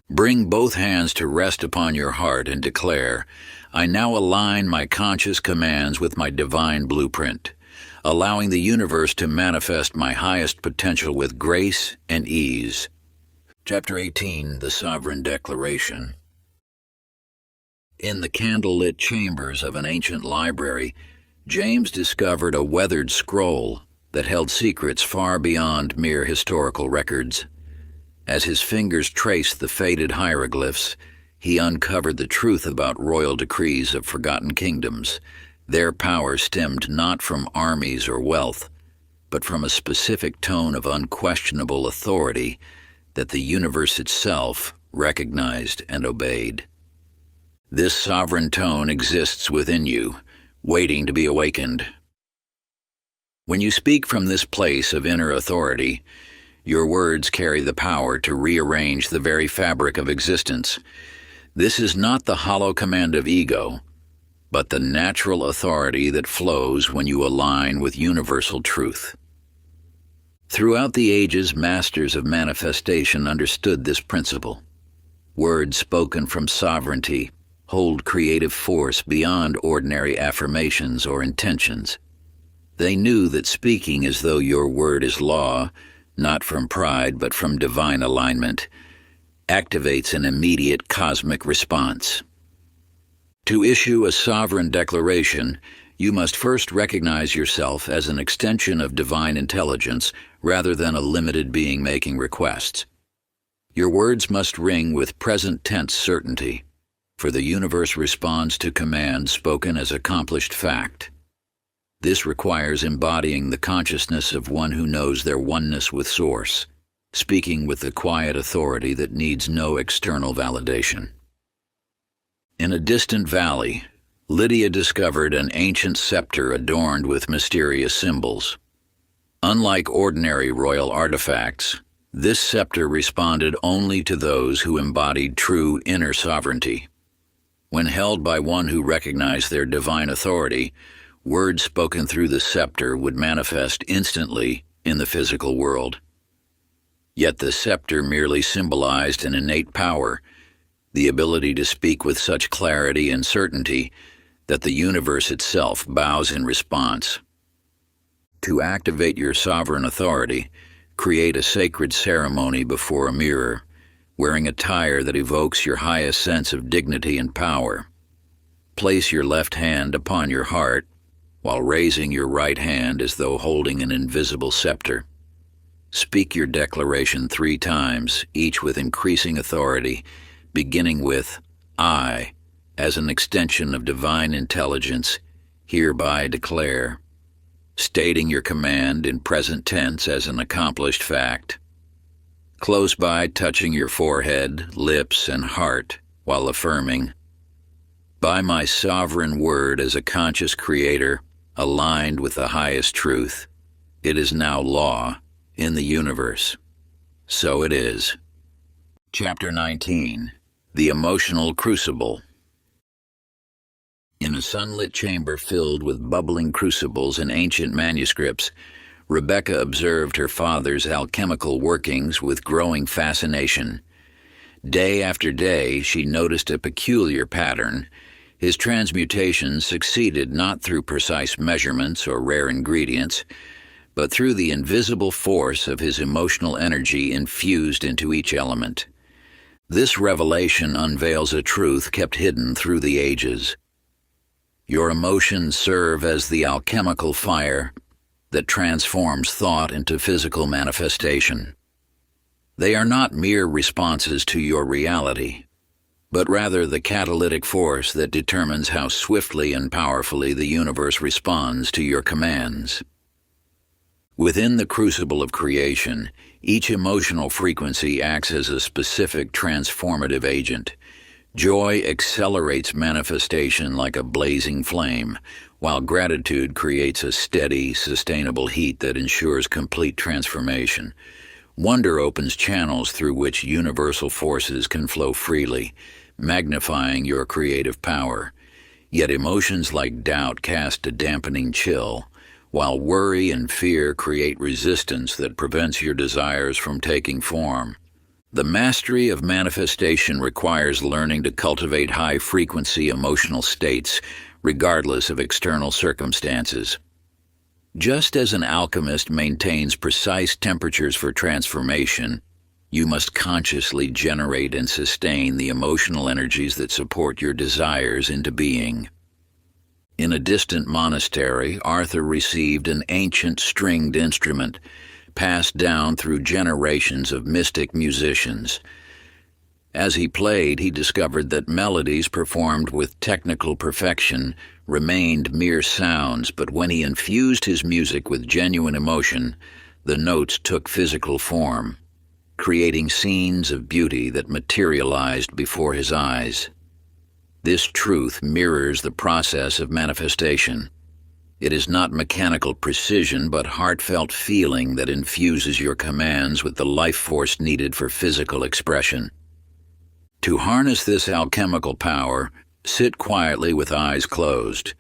Bring both hands to rest upon your heart and declare, I now align my conscious commands with my divine blueprint. allowing the universe to manifest my highest potential with grace and ease. Chapter 18, The Sovereign Declaration. In the candlelit chambers of an ancient library, James discovered a weathered scroll that held secrets far beyond mere historical records. As his fingers traced the faded hieroglyphs, he uncovered the truth about royal decrees of forgotten kingdoms. Their power stemmed not from armies or wealth, but from a specific tone of unquestionable authority that the universe itself recognized and obeyed. This sovereign tone exists within you, waiting to be awakened. When you speak from this place of inner authority, your words carry the power to rearrange the very fabric of existence. This is not the hollow command of ego, but the natural authority that flows when you align with universal truth. Throughout the ages, masters of manifestation understood this principle. Words spoken from sovereignty hold creative force beyond ordinary affirmations or intentions. They knew that speaking as though your word is law, not from pride but from divine alignment, activates an immediate cosmic response. To issue a sovereign declaration, you must first recognize yourself as an extension of divine intelligence rather than a limited being making requests. Your words must ring with present tense certainty, for the universe responds to commands spoken as accomplished fact. This requires embodying the consciousness of one who knows their oneness with Source, speaking with the quiet authority that needs no external validation. In a distant valley, Lydia discovered an ancient scepter adorned with mysterious symbols. Unlike ordinary royal artifacts, this scepter responded only to those who embodied true inner sovereignty. When held by one who recognized their divine authority, words spoken through the scepter would manifest instantly in the physical world. Yet the scepter merely symbolized an innate power, the ability to speak with such clarity and certainty that the universe itself bows in response. To activate your sovereign authority, create a sacred ceremony before a mirror, wearing attire that evokes your highest sense of dignity and power. Place your left hand upon your heart, while raising your right hand as though holding an invisible scepter. Speak your declaration 3 times, each with increasing authority, beginning with, I, as an extension of divine intelligence, hereby declare, stating your command in present tense as an accomplished fact. Close by, touching your forehead, lips, and heart, while affirming, by my sovereign word as a conscious creator, aligned with the highest truth, it is now law in the universe. So it is. Chapter 19, The Emotional Crucible. In a sunlit chamber filled with bubbling crucibles and ancient manuscripts, Rebecca observed her father's alchemical workings with growing fascination. Day after day, she noticed a peculiar pattern. His transmutations succeeded not through precise measurements or rare ingredients, but through the invisible force of his emotional energy infused into each element. This revelation unveils a truth kept hidden through the ages. Your emotions serve as the alchemical fire that transforms thought into physical manifestation. They are not mere responses to your reality, but rather the catalytic force that determines how swiftly and powerfully the universe responds to your commands. Within the crucible of creation, each emotional frequency acts as a specific transformative agent. Joy accelerates manifestation like a blazing flame, while gratitude creates a steady, sustainable heat that ensures complete transformation. Wonder opens channels through which universal forces can flow freely, magnifying your creative power. Yet emotions like doubt cast a dampening chill, while worry and fear create resistance that prevents your desires from taking form. The mastery of manifestation requires learning to cultivate high-frequency emotional states, regardless of external circumstances. Just as an alchemist maintains precise temperatures for transformation, you must consciously generate and sustain the emotional energies that support your desires into being. In a distant monastery, Arthur received an ancient stringed instrument passed down through generations of mystic musicians. As he played, he discovered that melodies performed with technical perfection remained mere sounds, but when he infused his music with genuine emotion, the notes took physical form, creating scenes of beauty that materialized before his eyes. This truth mirrors the process of manifestation. It is not mechanical precision, but heartfelt feeling that infuses your commands with the life force needed for physical expression. To harness this alchemical power, sit quietly with eyes closed,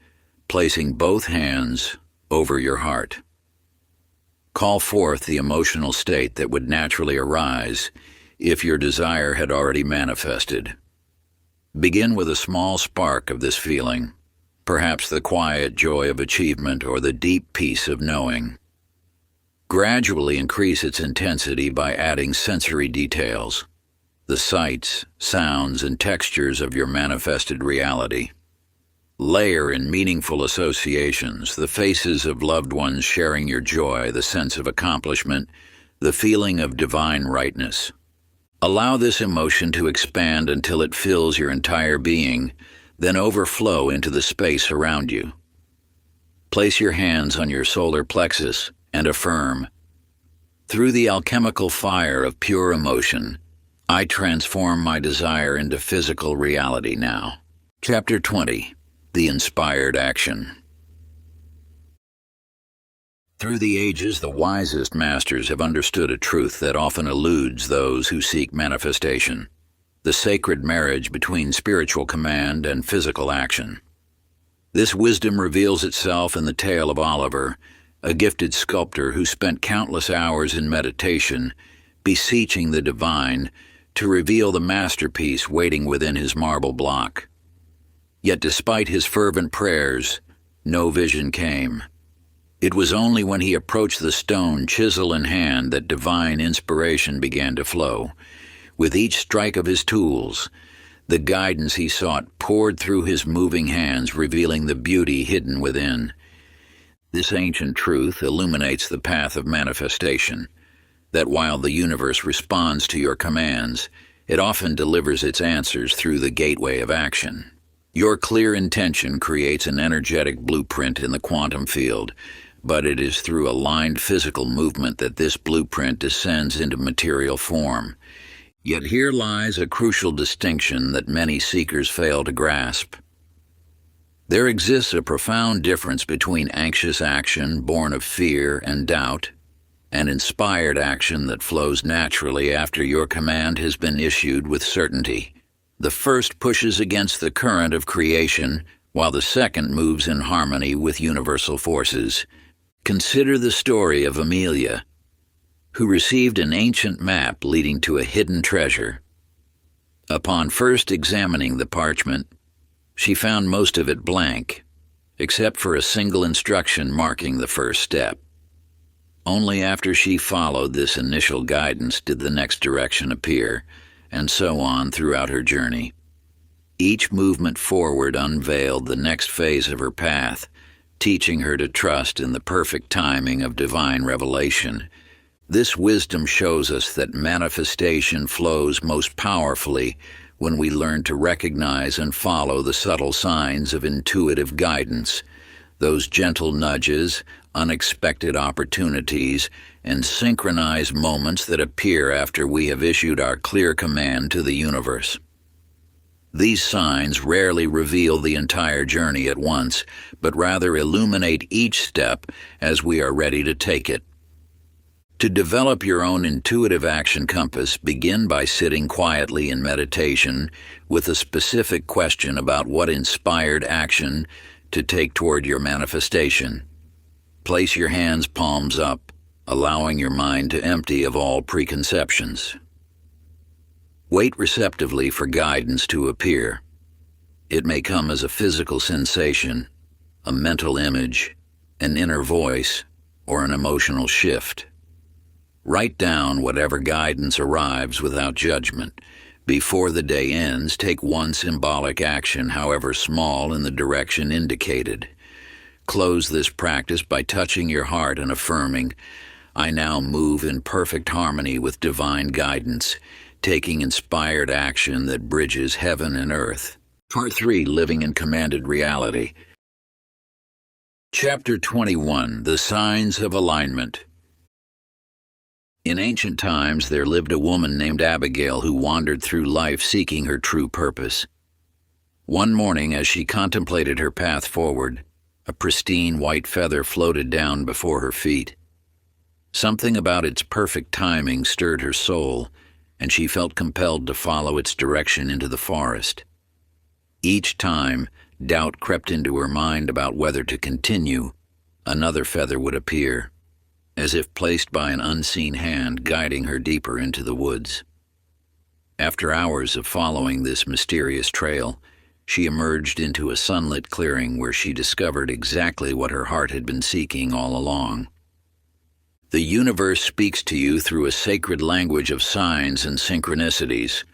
placing both hands over your heart. Call forth the emotional state that would naturally arise if your desire had already manifested. Begin with a small spark of this feeling, perhaps the quiet joy of achievement or the deep peace of knowing. Gradually increase its intensity by adding sensory details, the sights, sounds, and textures of your manifested reality. Layer in meaningful associations, the faces of loved ones sharing your joy, the sense of accomplishment, the feeling of divine rightness. Allow this emotion to expand until it fills your entire being, then overflow into the space around you. Place your hands on your solar plexus and affirm, "Through the alchemical fire of pure emotion, I transform my desire into physical reality now." Chapter 20. The Inspired Action. Through the ages, the wisest masters have understood a truth that often eludes those who seek manifestation: the sacred marriage between spiritual command and physical action. This wisdom reveals itself in the tale of Oliver, a gifted sculptor who spent countless hours in meditation, beseeching the divine to reveal the masterpiece waiting within his marble block. Yet despite his fervent prayers, no vision came. It was only when he approached the stone, chisel in hand, that divine inspiration began to flow. With each strike of his tools, the guidance he sought poured through his moving hands, revealing the beauty hidden within. This ancient truth illuminates the path of manifestation, that while the universe responds to your commands, it often delivers its answers through the gateway of action. Your clear intention creates an energetic blueprint in the quantum field, but it is through aligned physical movement that this blueprint descends into material form. Yet here lies a crucial distinction that many seekers fail to grasp. There exists a profound difference between anxious action born of fear and doubt, and inspired action that flows naturally after your command has been issued with certainty. The first pushes against the current of creation, while the second moves in harmony with universal forces. Consider the story of Amelia, who received an ancient map leading to a hidden treasure. Upon first examining the parchment, she found most of it blank, except for a single instruction marking the first step. Only after she followed this initial guidance did the next direction appear, and so on throughout her journey. Each movement forward unveiled the next phase of her path, teaching her to trust in the perfect timing of divine revelation. This wisdom shows us that manifestation flows most powerfully when we learn to recognize and follow the subtle signs of intuitive guidance, those gentle nudges, unexpected opportunities, and synchronized moments that appear after we have issued our clear command to the universe. These signs rarely reveal the entire journey at once, but rather illuminate each step as we are ready to take it. To develop your own intuitive action compass, begin by sitting quietly in meditation with a specific question about what inspired action to take toward your manifestation. Place your hands palms up, allowing your mind to empty of all preconceptions. Wait receptively for guidance to appear. It may come as a physical sensation, a mental image, an inner voice, or an emotional shift. Write down whatever guidance arrives without judgment. Before the day ends, take one symbolic action, however small, in the direction indicated. Close this practice by touching your heart and affirming, "I now move in perfect harmony with divine guidance, taking inspired action that bridges heaven and earth." Part 3, Living in Commanded Reality. Chapter 21, The Signs of Alignment. In ancient times, there lived a woman named Abigail who wandered through life seeking her true purpose. One morning, as she contemplated her path forward, a pristine white feather floated down before her feet. Something about its perfect timing stirred her soul, and she felt compelled to follow its direction into the forest. Each time, doubt crept into her mind about whether to continue. Another feather would appear, as if placed by an unseen hand guiding her deeper into the woods. After hours of following this mysterious trail, she emerged into a sunlit clearing where she discovered exactly what her heart had been seeking all along. The universe speaks to you through a sacred language of signs and synchronicities.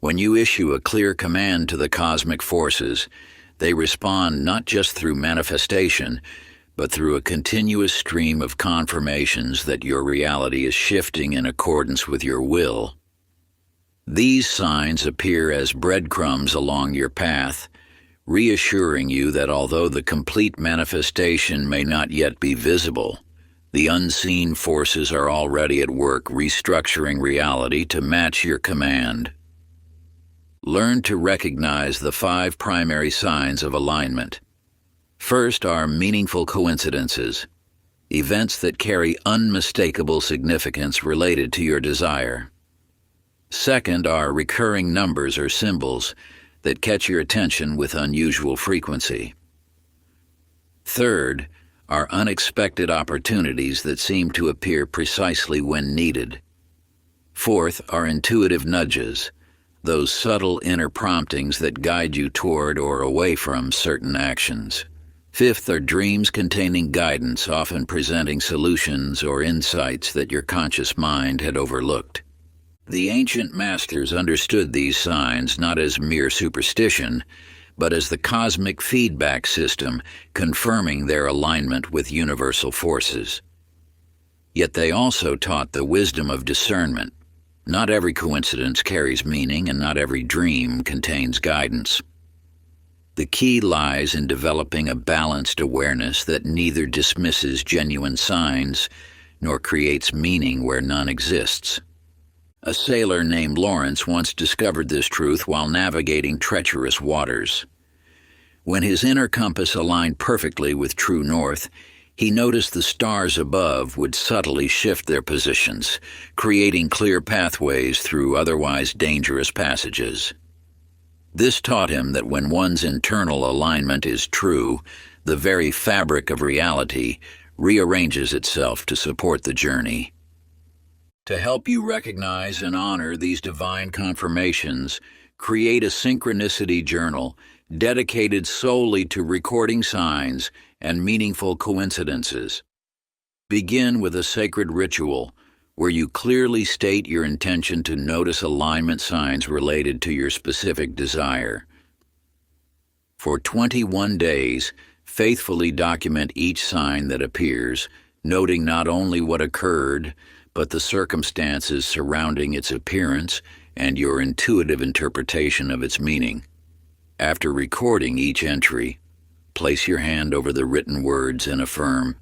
When you issue a clear command to the cosmic forces, they respond not just through manifestation, but through a continuous stream of confirmations that your reality is shifting in accordance with your will. These signs appear as breadcrumbs along your path, reassuring you that although the complete manifestation may not yet be visible, the unseen forces are already at work restructuring reality to match your command. Learn to recognize the 5 primary signs of alignment. First are meaningful coincidences, events that carry unmistakable significance related to your desire. Second are recurring numbers or symbols that catch your attention with unusual frequency. Third are unexpected opportunities that seem to appear precisely when needed. Fourth are intuitive nudges, those subtle inner promptings that guide you toward or away from certain actions. Fifth are dreams containing guidance, often presenting solutions or insights that your conscious mind had overlooked. The ancient masters understood these signs not as mere superstition, but as the cosmic feedback system confirming their alignment with universal forces. Yet they also taught the wisdom of discernment. Not every coincidence carries meaning, and not every dream contains guidance. The key lies in developing a balanced awareness that neither dismisses genuine signs nor creates meaning where none exists. A sailor named Lawrence once discovered this truth while navigating treacherous waters. When his inner compass aligned perfectly with true north, he noticed the stars above would subtly shift their positions, creating clear pathways through otherwise dangerous passages. This taught him that when one's internal alignment is true, the very fabric of reality rearranges itself to support the journey. To help you recognize and honor these divine confirmations, create a synchronicity journal dedicated solely to recording signs and meaningful coincidences. Begin with a sacred ritual where you clearly state your intention to notice alignment signs related to your specific desire. For 21 days, faithfully document each sign that appears, noting not only what occurred, but the circumstances surrounding its appearance and your intuitive interpretation of its meaning. After recording each entry, place your hand over the written words and affirm,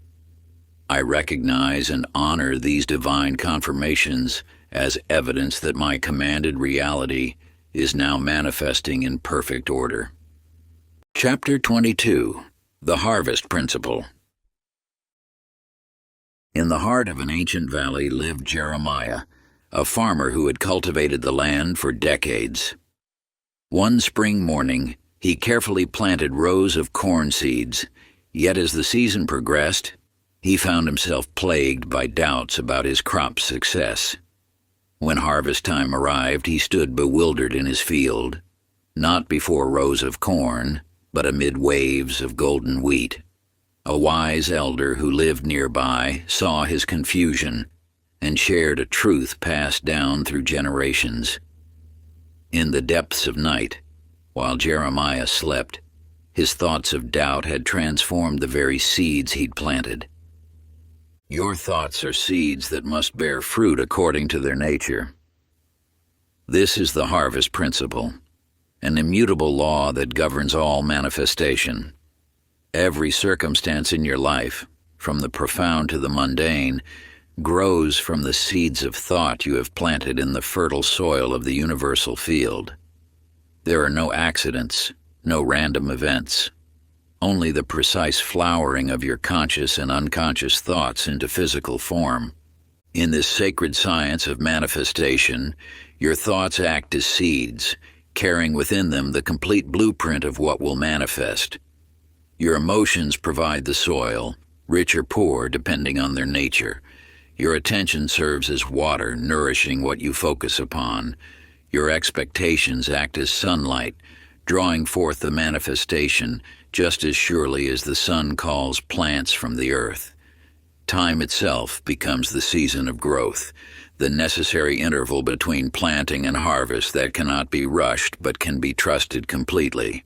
"I recognize and honor these divine confirmations as evidence that my commanded reality is now manifesting in perfect order." Chapter 22, The Harvest Principle. In the heart of an ancient valley lived Jeremiah, a farmer who had cultivated the land for decades. One spring morning, he carefully planted rows of corn seeds, yet as the season progressed, he found himself plagued by doubts about his crop's success. When harvest time arrived, he stood bewildered in his field, not before rows of corn, but amid waves of golden wheat. A wise elder who lived nearby saw his confusion and shared a truth passed down through generations. In the depths of night, while Jeremiah slept, his thoughts of doubt had transformed the very seeds he'd planted. Your thoughts are seeds that must bear fruit according to their nature. This is the harvest principle, an immutable law that governs all manifestation. Every circumstance in your life, from the profound to the mundane, grows from the seeds of thought you have planted in the fertile soil of the universal field. There are no accidents, no random events, only the precise flowering of your conscious and unconscious thoughts into physical form. In this sacred science of manifestation, your thoughts act as seeds, carrying within them the complete blueprint of what will manifest. Your emotions provide the soil, rich or poor depending on their nature. Your attention serves as water, nourishing what you focus upon. Your expectations act as sunlight, drawing forth the manifestation just as surely as the sun calls plants from the earth. Time itself becomes the season of growth, the necessary interval between planting and harvest that cannot be rushed but can be trusted completely.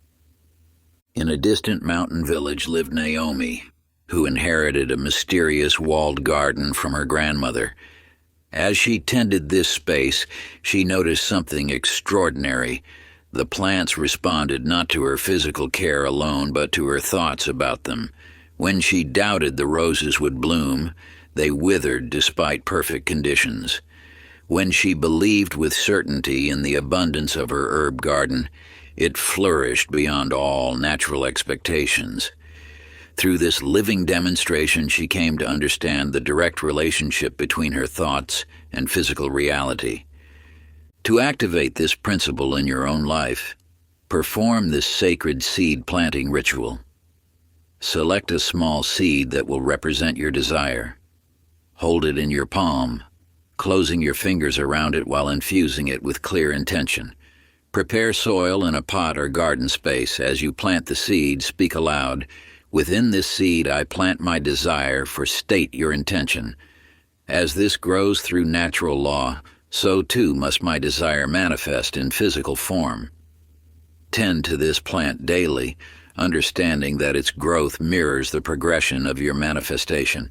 In a distant mountain village lived Naomi, who inherited a mysterious walled garden from her grandmother. As she tended this space, she noticed something extraordinary. The plants responded not to her physical care alone, but to her thoughts about them. When she doubted the roses would bloom, they withered despite perfect conditions. When she believed with certainty in the abundance of her herb garden, it flourished beyond all natural expectations. Through this living demonstration, she came to understand the direct relationship between her thoughts and physical reality. To activate this principle in your own life, perform this sacred seed planting ritual. Select a small seed that will represent your desire. Hold it in your palm, closing your fingers around it while infusing it with clear intention. Prepare soil in a pot or garden space. As you plant the seed, speak aloud, "Within this seed I plant my desire," for state your intention. As this grows through natural law, so too must my desire manifest in physical form. Tend to this plant daily, understanding that its growth mirrors the progression of your manifestation.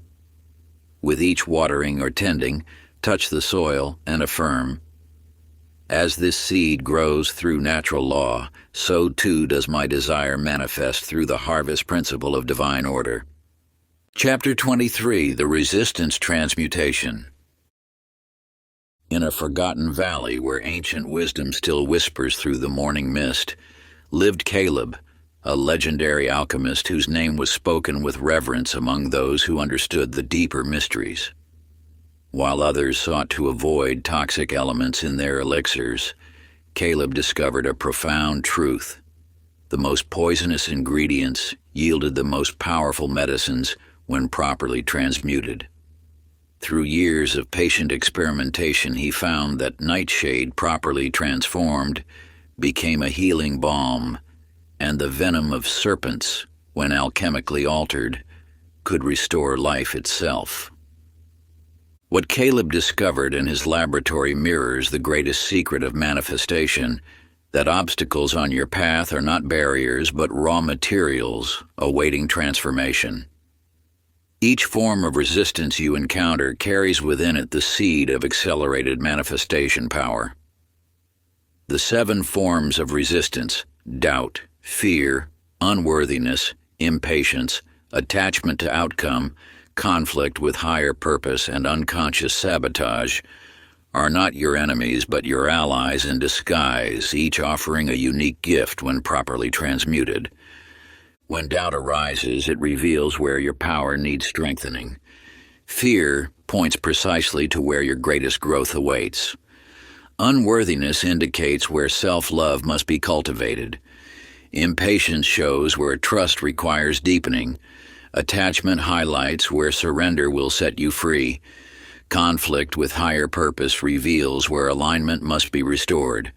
With each watering or tending, touch the soil and affirm, "As this seed grows through natural law, so too does my desire manifest through the harvest principle of divine order." Chapter 23, The Resistance Transmutation. In a forgotten valley where ancient wisdom still whispers through the morning mist, lived Caleb, a legendary alchemist whose name was spoken with reverence among those who understood the deeper mysteries. While others sought to avoid toxic elements in their elixirs, Caleb discovered a profound truth. The most poisonous ingredients yielded the most powerful medicines when properly transmuted. Through years of patient experimentation, he found that nightshade, properly transformed, became a healing balm, and the venom of serpents, when alchemically altered, could restore life itself. What Caleb discovered in his laboratory mirrors the greatest secret of manifestation, that obstacles on your path are not barriers but raw materials awaiting transformation. Each form of resistance you encounter carries within it the seed of accelerated manifestation power. The 7 forms of resistance: doubt, fear, unworthiness, impatience, attachment to outcome, conflict with higher purpose, and unconscious sabotage, are not your enemies but your allies in disguise, each offering a unique gift when properly transmuted. When doubt arises, it reveals where your power needs strengthening. Fear points precisely to where your greatest growth awaits. Unworthiness indicates where self-love must be cultivated. Impatience shows where trust requires deepening. Attachment highlights where surrender will set you free. Conflict with higher purpose reveals where alignment must be restored.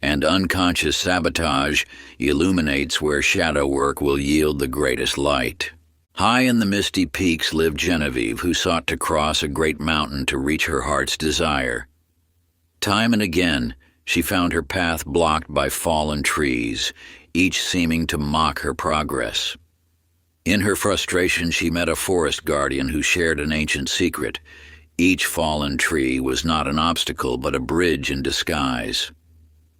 And unconscious sabotage illuminates where shadow work will yield the greatest light. High in the misty peaks lived Genevieve, who sought to cross a great mountain to reach her heart's desire. Time and again, she found her path blocked by fallen trees, each seeming to mock her progress. In her frustration, she met a forest guardian who shared an ancient secret. Each fallen tree was not an obstacle, but a bridge in disguise.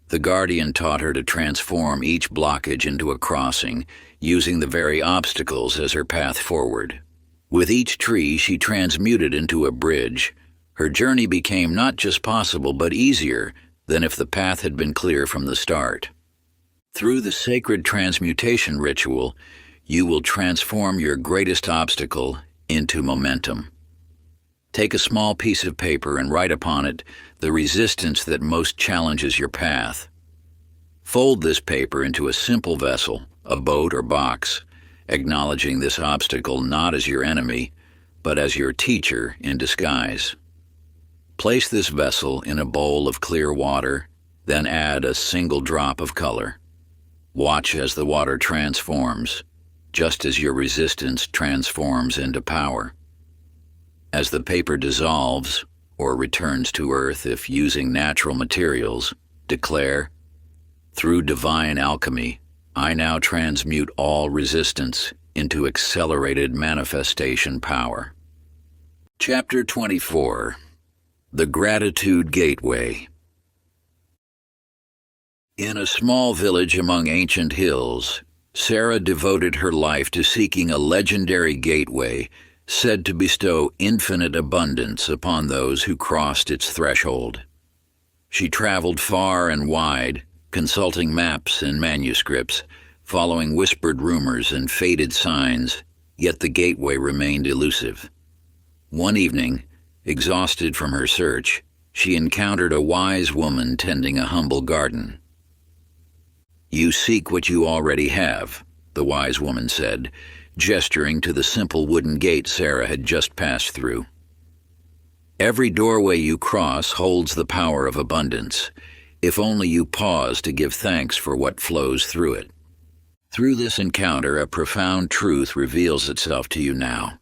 The guardian taught her to transform each blockage into a crossing, using the very obstacles as her path forward. With each tree, she transmuted into a bridge. Her journey became not just possible, but easier than if the path had been clear from the start. Through the sacred transmutation ritual, you will transform your greatest obstacle into momentum. Take a small piece of paper and write upon it the resistance that most challenges your path. Fold this paper into a simple vessel, a boat or box, acknowledging this obstacle not as your enemy, but as your teacher in disguise. Place this vessel in a bowl of clear water, then add a single drop of color. Watch as the water transforms, just as your resistance transforms into power. As the paper dissolves, or returns to earth if using natural materials, declare, "Through divine alchemy, I now transmute all resistance into accelerated manifestation power." Chapter 24. The Gratitude Gateway. In a small village among ancient hills, Sarah devoted her life to seeking a legendary gateway said to bestow infinite abundance upon those who crossed its threshold. She traveled far and wide, consulting maps and manuscripts, following whispered rumors and faded signs, yet the gateway remained elusive. One evening, exhausted from her search, she encountered a wise woman tending a humble garden. "You seek what you already have," the wise woman said, gesturing to the simple wooden gate Sarah had just passed through. "Every doorway you cross holds the power of abundance, if only you pause to give thanks for what flows through it." Through this encounter, a profound truth reveals itself to you now.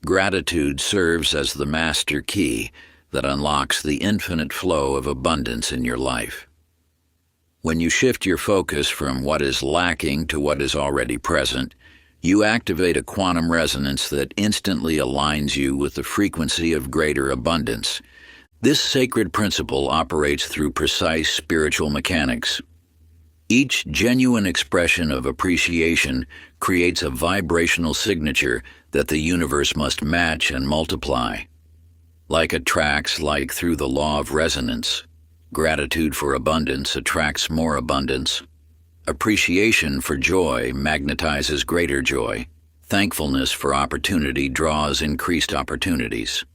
Gratitude serves as the master key that unlocks the infinite flow of abundance in your life. When you shift your focus from what is lacking to what is already present, you activate a quantum resonance that instantly aligns you with the frequency of greater abundance. This sacred principle operates through precise spiritual mechanics. Each genuine expression of appreciation creates a vibrational signature that the universe must match and multiply. Like attracts like through the law of resonance, gratitude for abundance attracts more abundance. Appreciation for joy magnetizes greater joy. Thankfulness for opportunity draws increased opportunities.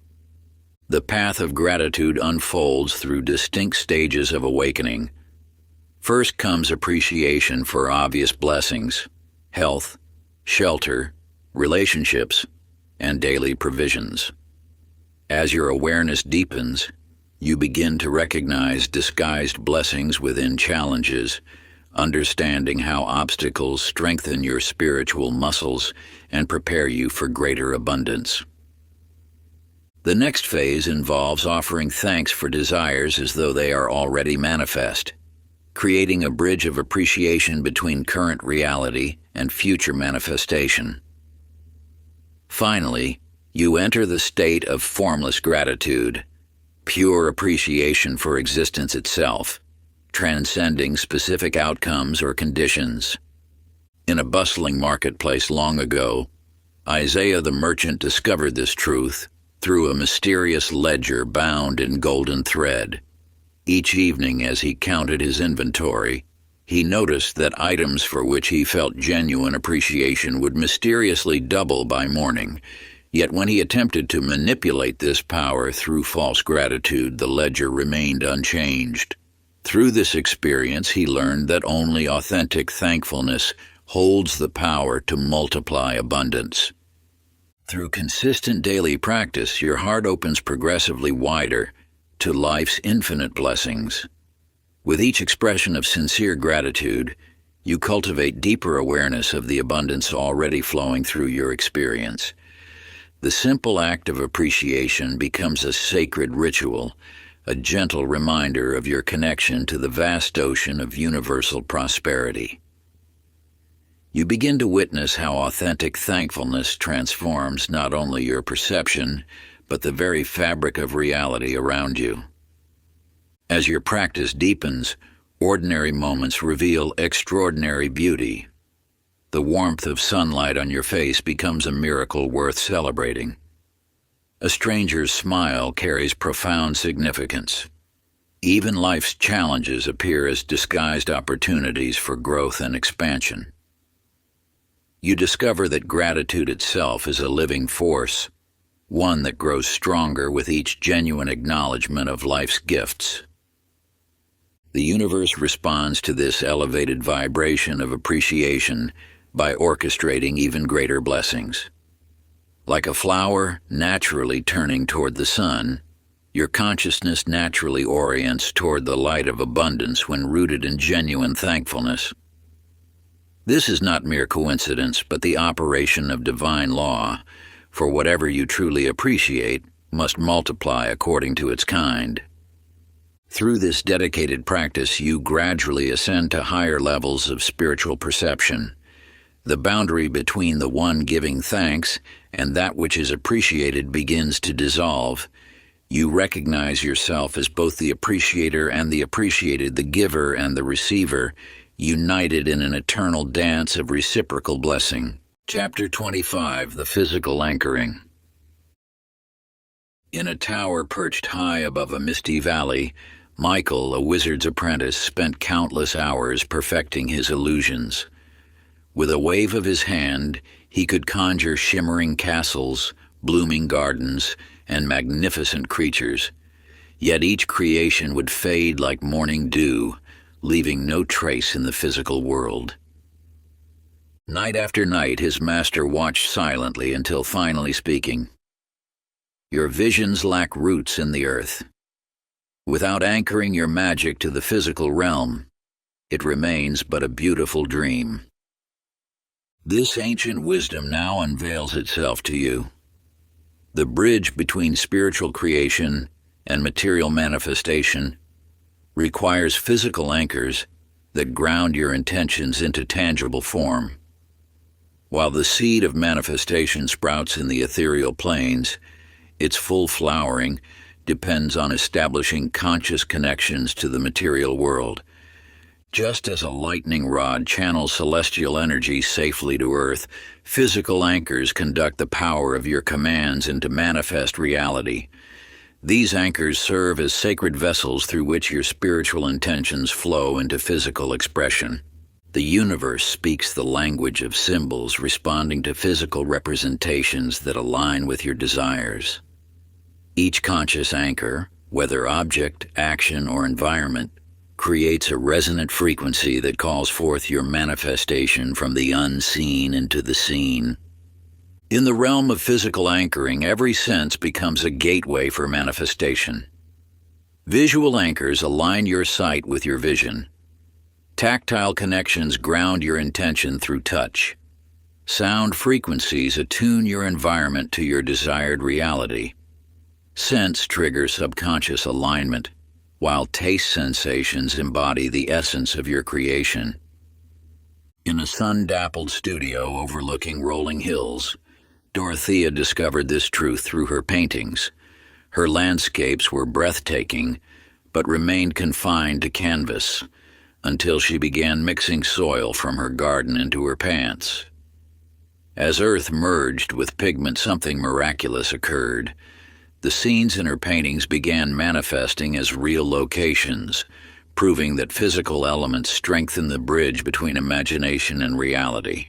The path of gratitude unfolds through distinct stages of awakening. First comes appreciation for obvious blessings, health, shelter, relationships, and daily provisions. As your awareness deepens, you begin to recognize disguised blessings within challenges, understanding how obstacles strengthen your spiritual muscles and prepare you for greater abundance. The next phase involves offering thanks for desires as though they are already manifest, creating a bridge of appreciation between current reality and future manifestation. Finally, you enter the state of formless gratitude, pure appreciation for existence itself, transcending specific outcomes or conditions. In a bustling marketplace long ago, Isaiah the merchant discovered this truth through a mysterious ledger bound in golden thread. Each evening as he counted his inventory, he noticed that items for which he felt genuine appreciation would mysteriously double by morning. Yet when he attempted to manipulate this power through false gratitude, the ledger remained unchanged. Through this experience, he learned that only authentic thankfulness holds the power to multiply abundance. Through consistent daily practice, your heart opens progressively wider to life's infinite blessings. With each expression of sincere gratitude, You cultivate deeper awareness of the abundance already flowing through your experience. The simple act of appreciation becomes a sacred ritual, a gentle reminder of your connection to the vast ocean of universal prosperity. You begin to witness how authentic thankfulness transforms not only your perception, but the very fabric of reality around you. As your practice deepens, ordinary moments reveal extraordinary beauty. The warmth of sunlight on your face becomes a miracle worth celebrating. A stranger's smile carries profound significance. Even life's challenges appear as disguised opportunities for growth and expansion. You discover that gratitude itself is a living force, one that grows stronger with each genuine acknowledgement of life's gifts. The universe responds to this elevated vibration of appreciation by orchestrating even greater blessings. Like a flower naturally turning toward the sun, your consciousness naturally orients toward the light of abundance when rooted in genuine thankfulness. This is not mere coincidence, but the operation of divine law, for whatever you truly appreciate must multiply according to its kind. Through this dedicated practice, you gradually ascend to higher levels of spiritual perception. The boundary between the one giving thanks and that which is appreciated begins to dissolve. You recognize yourself as both the appreciator and the appreciated, the giver and the receiver, united in an eternal dance of reciprocal blessing. Chapter 25: The Physical Anchoring. In a tower perched high above a misty valley, Michael, a wizard's apprentice, spent countless hours perfecting his illusions. With a wave of his hand, he could conjure shimmering castles, blooming gardens, and magnificent creatures. Yet each creation would fade like morning dew, leaving no trace in the physical world. Night after night, his master watched silently until finally speaking, "Your visions lack roots in the earth. Without anchoring your magic to the physical realm, it remains but a beautiful dream." This ancient wisdom now unveils itself to you. The bridge between spiritual creation and material manifestation requires physical anchors that ground your intentions into tangible form. While the seed of manifestation sprouts in the ethereal planes, its full flowering depends on establishing conscious connections to the material world. Just as a lightning rod channels celestial energy safely to Earth, physical anchors conduct the power of your commands into manifest reality. These anchors serve as sacred vessels through which your spiritual intentions flow into physical expression. The universe speaks the language of symbols, responding to physical representations that align with your desires. Each conscious anchor, whether object, action, or environment, creates a resonant frequency that calls forth your manifestation from the unseen into the seen. In the realm of physical anchoring, every sense becomes a gateway for manifestation. Visual anchors align your sight with your vision. Tactile connections ground your intention through touch. Sound frequencies attune your environment to your desired reality. Sense triggers subconscious alignment, while taste sensations embody the essence of your creation. In a sun-dappled studio overlooking rolling hills, Dorothea discovered this truth through her paintings. Her landscapes were breathtaking, but remained confined to canvas, until she began mixing soil from her garden into her pants. As earth merged with pigment, something miraculous occurred. The scenes in her paintings began manifesting as real locations, proving that physical elements strengthen the bridge between imagination and reality.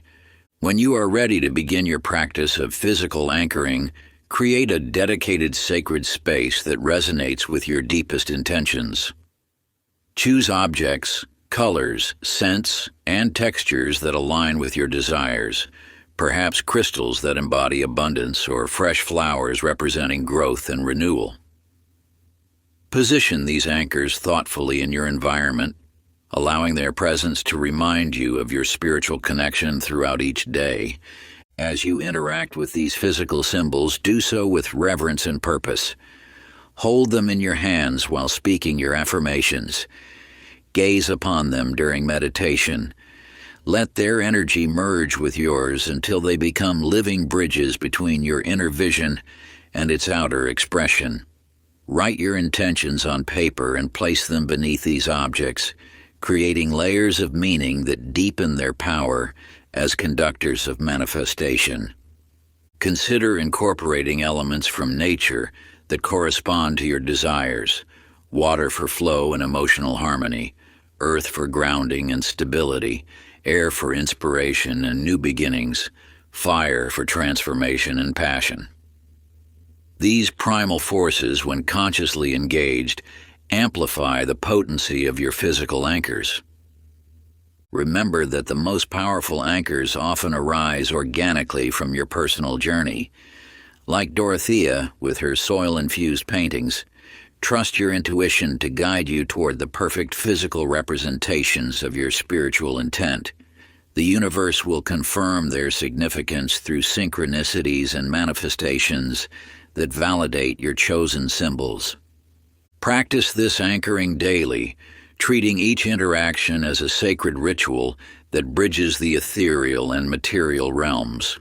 When you are ready to begin your practice of physical anchoring, create a dedicated sacred space that resonates with your deepest intentions. Choose objects, colors, scents, and textures that align with your desires. Perhaps crystals that embody abundance or fresh flowers representing growth and renewal. Position these anchors thoughtfully in your environment, allowing their presence to remind you of your spiritual connection throughout each day. As you interact with these physical symbols, do so with reverence and purpose. Hold them in your hands while speaking your affirmations. Gaze upon them during meditation. Let their energy merge with yours until they become living bridges between your inner vision and its outer expression. Write your intentions on paper and place them beneath these objects, creating layers of meaning that deepen their power as conductors of manifestation. Consider incorporating elements from nature that correspond to your desires: water for flow and emotional harmony, earth for grounding and stability, air for inspiration and new beginnings, fire for transformation and passion. These primal forces, when consciously engaged, amplify the potency of your physical anchors. Remember that the most powerful anchors often arise organically from your personal journey. Like Dorothea with her soil-infused paintings, trust your intuition to guide you toward the perfect physical representations of your spiritual intent. The universe will confirm their significance through synchronicities and manifestations that validate your chosen symbols. Practice this anchoring daily, treating each interaction as a sacred ritual that bridges the ethereal and material realms.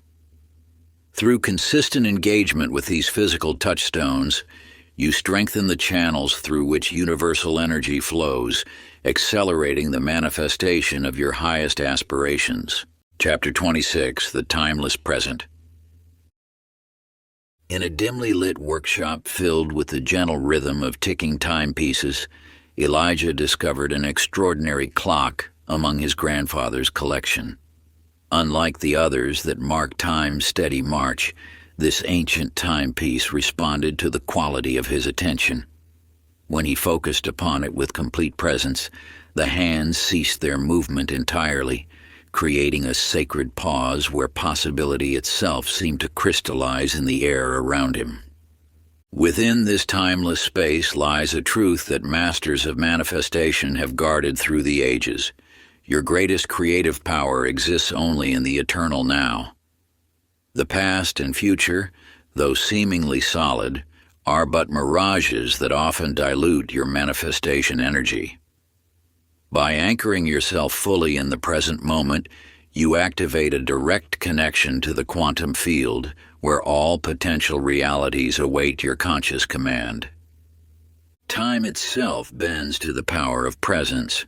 Through consistent engagement with these physical touchstones, you strengthen the channels through which universal energy flows, accelerating the manifestation of your highest aspirations. Chapter 26, The Timeless Present. In a dimly lit workshop filled with the gentle rhythm of ticking timepieces, Elijah discovered an extraordinary clock among his grandfather's collection. Unlike the others that mark time's steady march, this ancient timepiece responded to the quality of his attention. When he focused upon it with complete presence, the hands ceased their movement entirely, creating a sacred pause where possibility itself seemed to crystallize in the air around him. Within this timeless space lies a truth that masters of manifestation have guarded through the ages. Your greatest creative power exists only in the eternal now. The past and future, though seemingly solid, are but mirages that often dilute your manifestation energy. By anchoring yourself fully in the present moment, you activate a direct connection to the quantum field, where all potential realities await your conscious command. Time itself bends to the power of presence.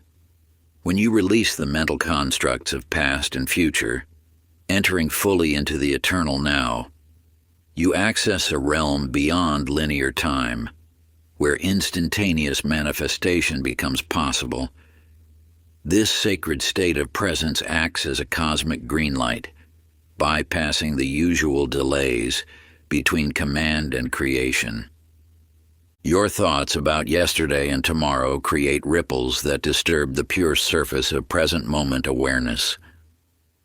When you release the mental constructs of past and future, entering fully into the eternal now, you access a realm beyond linear time, where instantaneous manifestation becomes possible. This sacred state of presence acts as a cosmic green light, bypassing the usual delays between command and creation. Your thoughts about yesterday and tomorrow create ripples that disturb the pure surface of present moment awareness.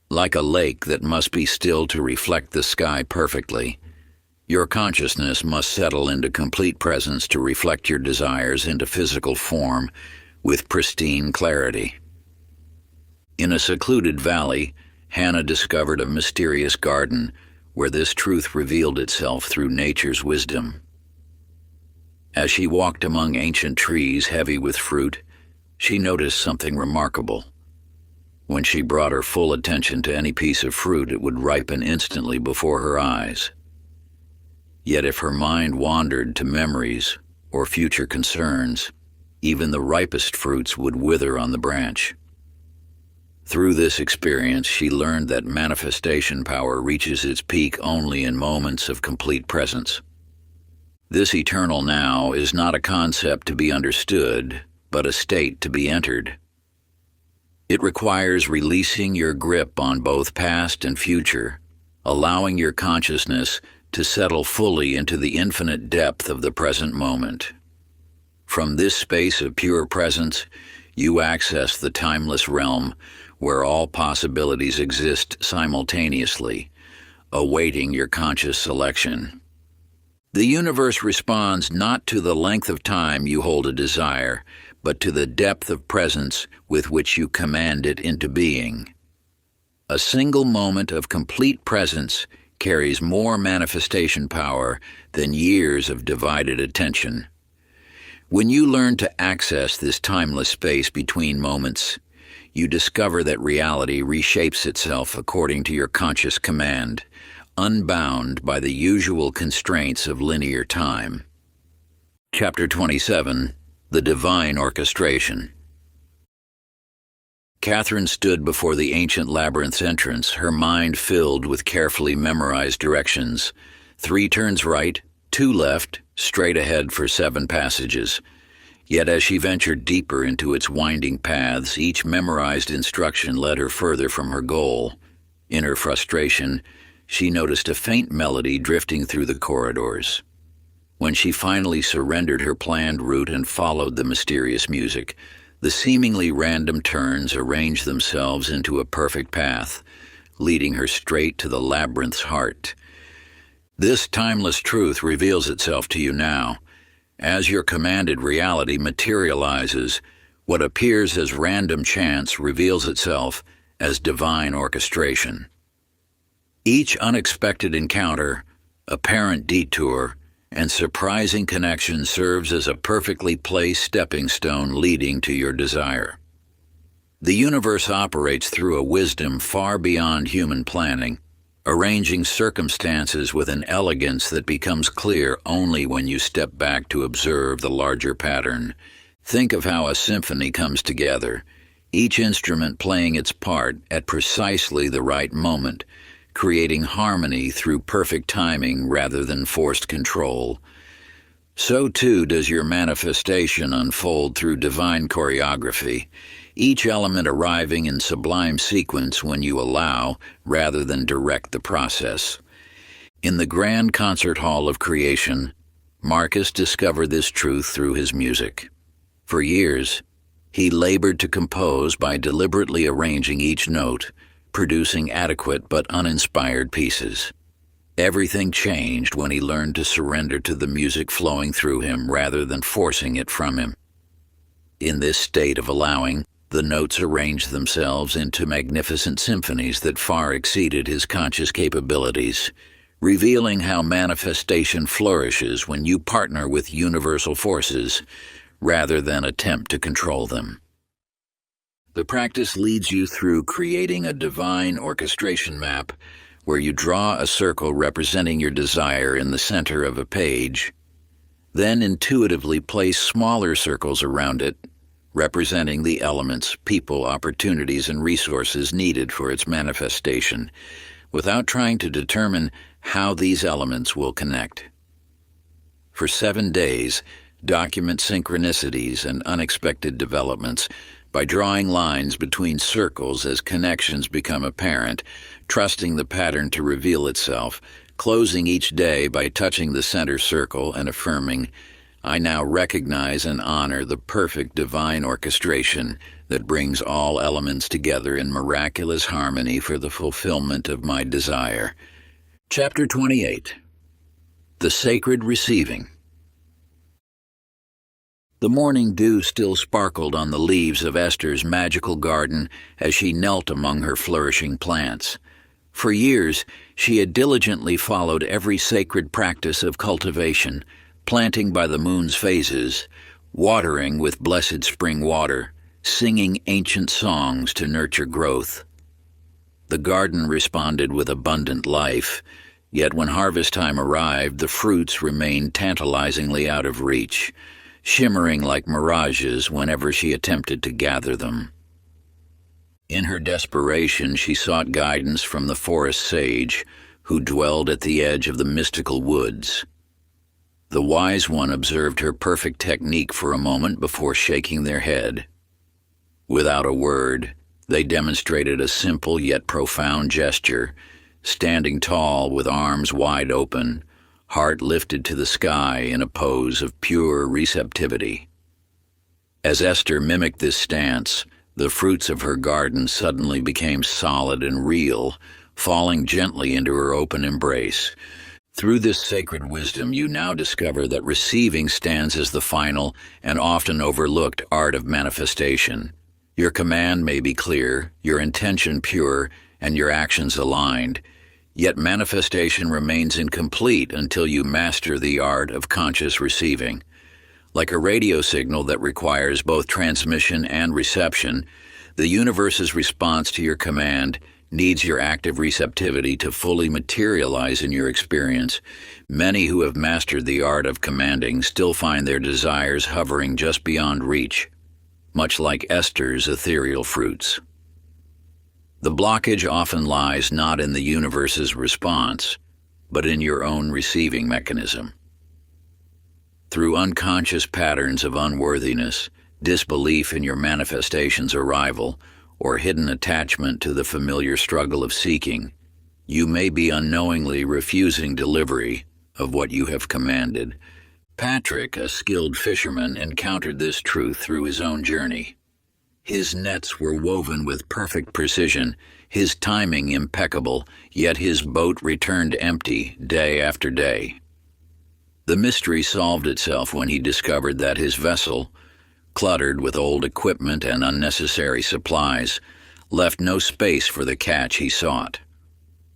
Like a lake that must be still to reflect the sky perfectly, your consciousness must settle into complete presence to reflect your desires into physical form with pristine clarity. In a secluded valley, Hannah discovered a mysterious garden where this truth revealed itself through nature's wisdom. As she walked among ancient trees heavy with fruit, she noticed something remarkable. When she brought her full attention to any piece of fruit, it would ripen instantly before her eyes. Yet if her mind wandered to memories or future concerns, even the ripest fruits would wither on the branch. Through this experience, she learned that manifestation power reaches its peak only in moments of complete presence. This eternal now is not a concept to be understood, but a state to be entered. It requires releasing your grip on both past and future, allowing your consciousness to settle fully into the infinite depth of the present moment. From this space of pure presence, you access the timeless realm where all possibilities exist simultaneously, awaiting your conscious selection. The universe responds not to the length of time you hold a desire, but to the depth of presence with which you command it into being. A single moment of complete presence carries more manifestation power than years of divided attention. When you learn to access this timeless space between moments, you discover that reality reshapes itself according to your conscious command, unbound by the usual constraints of linear time. Chapter 27: The Divine Orchestration. Catherine stood before the ancient labyrinth's entrance, her mind filled with carefully memorized directions. 3 turns right, 2 left, straight ahead for 7 passages. Yet as she ventured deeper into its winding paths, each memorized instruction led her further from her goal. In her frustration, she noticed a faint melody drifting through the corridors. When she finally surrendered her planned route and followed the mysterious music, the seemingly random turns arranged themselves into a perfect path, leading her straight to the labyrinth's heart. This timeless truth reveals itself to you now. As your commanded reality materializes, what appears as random chance reveals itself as divine orchestration. Each unexpected encounter, apparent detour, and surprising connection serves as a perfectly placed stepping stone leading to your desire. The universe operates through a wisdom far beyond human planning, arranging circumstances with an elegance that becomes clear only when you step back to observe the larger pattern. Think of how a symphony comes together, each instrument playing its part at precisely the right moment, creating harmony through perfect timing rather than forced control. So too does your manifestation unfold through divine choreography, each element arriving in sublime sequence when you allow rather than direct the process. In the grand concert hall of creation, Marcus discovered this truth through his music. For years, he labored to compose by deliberately arranging each note, producing adequate but uninspired pieces. Everything changed when he learned to surrender to the music flowing through him rather than forcing it from him. In this state of allowing, the notes arranged themselves into magnificent symphonies that far exceeded his conscious capabilities, revealing how manifestation flourishes when you partner with universal forces rather than attempt to control them. The practice leads you through creating a divine orchestration map where you draw a circle representing your desire in the center of a page, then intuitively place smaller circles around it, representing the elements, people, opportunities, and resources needed for its manifestation, without trying to determine how these elements will connect. For 7 days, document synchronicities and unexpected developments by drawing lines between circles as connections become apparent, trusting the pattern to reveal itself, closing each day by touching the center circle and affirming, "I now recognize and honor the perfect divine orchestration that brings all elements together in miraculous harmony for the fulfillment of my desire." Chapter 28: The Sacred Receiving. The morning dew still sparkled on the leaves of Esther's magical garden as she knelt among her flourishing plants. For years, she had diligently followed every sacred practice of cultivation, planting by the moon's phases, watering with blessed spring water, singing ancient songs to nurture growth. The garden responded with abundant life, yet when harvest time arrived, the fruits remained tantalizingly out of reach, shimmering like mirages whenever she attempted to gather them. In her desperation, she sought guidance from the forest sage, who dwelled at the edge of the mystical woods. The wise one observed her perfect technique for a moment before shaking their head. Without a word, they demonstrated a simple yet profound gesture, standing tall with arms wide open, heart lifted to the sky in a pose of pure receptivity. As Esther mimicked this stance, the fruits of her garden suddenly became solid and real, falling gently into her open embrace. Through this sacred wisdom, you now discover that receiving stands as the final and often overlooked art of manifestation. Your command may be clear, your intention pure, and your actions aligned, yet manifestation remains incomplete until you master the art of conscious receiving. Like a radio signal that requires both transmission and reception, the universe's response to your command needs your active receptivity to fully materialize in your experience. Many who have mastered the art of commanding still find their desires hovering just beyond reach, much like Esther's ethereal fruits. The blockage often lies not in the universe's response, but in your own receiving mechanism. Through unconscious patterns of unworthiness, disbelief in your manifestation's arrival, or hidden attachment to the familiar struggle of seeking, you may be unknowingly refusing delivery of what you have commanded. Patrick, a skilled fisherman, encountered this truth through his own journey. His nets were woven with perfect precision, his timing impeccable, yet his boat returned empty day after day. The mystery solved itself when he discovered that his vessel, cluttered with old equipment and unnecessary supplies, left no space for the catch he sought.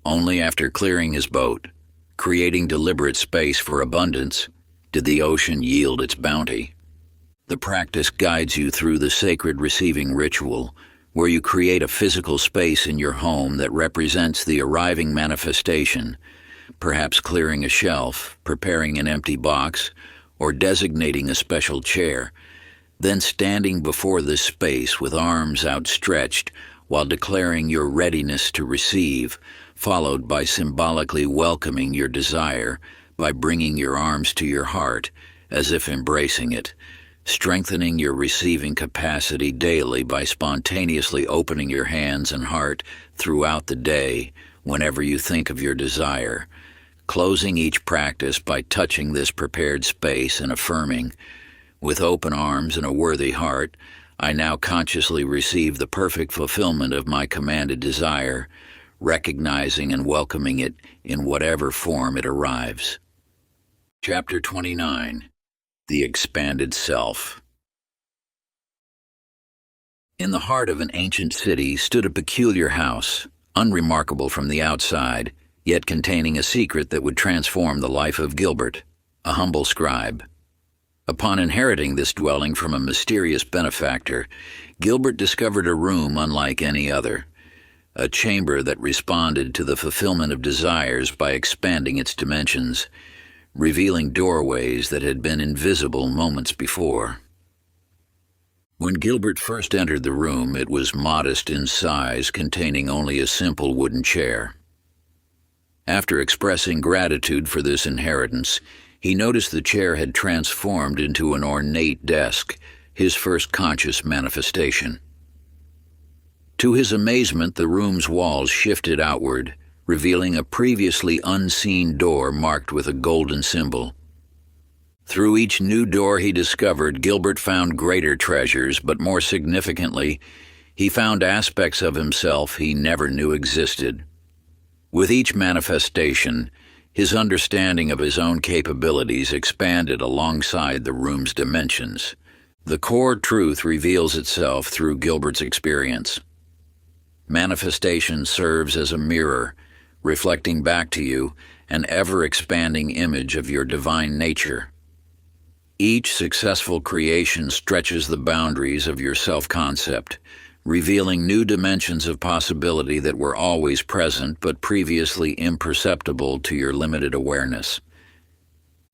Only after clearing his boat, creating deliberate space for abundance, did the ocean yield its bounty. The practice guides you through the sacred receiving ritual, where you create a physical space in your home that represents the arriving manifestation, perhaps clearing a shelf, preparing an empty box, or designating a special chair, then standing before this space with arms outstretched while declaring your readiness to receive, followed by symbolically welcoming your desire by bringing your arms to your heart as if embracing it, strengthening your receiving capacity daily by spontaneously opening your hands and heart throughout the day whenever you think of your desire, closing each practice by touching this prepared space and affirming, with open arms and a worthy heart, I now consciously receive the perfect fulfillment of my commanded desire, recognizing and welcoming it in whatever form it arrives. Chapter 29. The Expanded Self. In the heart of an ancient city stood a peculiar house, unremarkable from the outside, yet containing a secret that would transform the life of Gilbert, a humble scribe. Upon inheriting this dwelling from a mysterious benefactor, Gilbert discovered a room unlike any other, a chamber that responded to the fulfillment of desires by expanding its dimensions, revealing doorways that had been invisible moments before. When Gilbert first entered the room, it was modest in size, containing only a simple wooden chair. After expressing gratitude for this inheritance, he noticed the chair had transformed into an ornate desk, his first conscious manifestation. To his amazement, the room's walls shifted outward, revealing a previously unseen door marked with a golden symbol. Through each new door he discovered, Gilbert found greater treasures, but more significantly, he found aspects of himself he never knew existed. With each manifestation, his understanding of his own capabilities expanded alongside the room's dimensions. The core truth reveals itself through Gilbert's experience. Manifestation serves as a mirror, reflecting back to you an ever-expanding image of your divine nature. Each successful creation stretches the boundaries of your self-concept, revealing new dimensions of possibility that were always present but previously imperceptible to your limited awareness.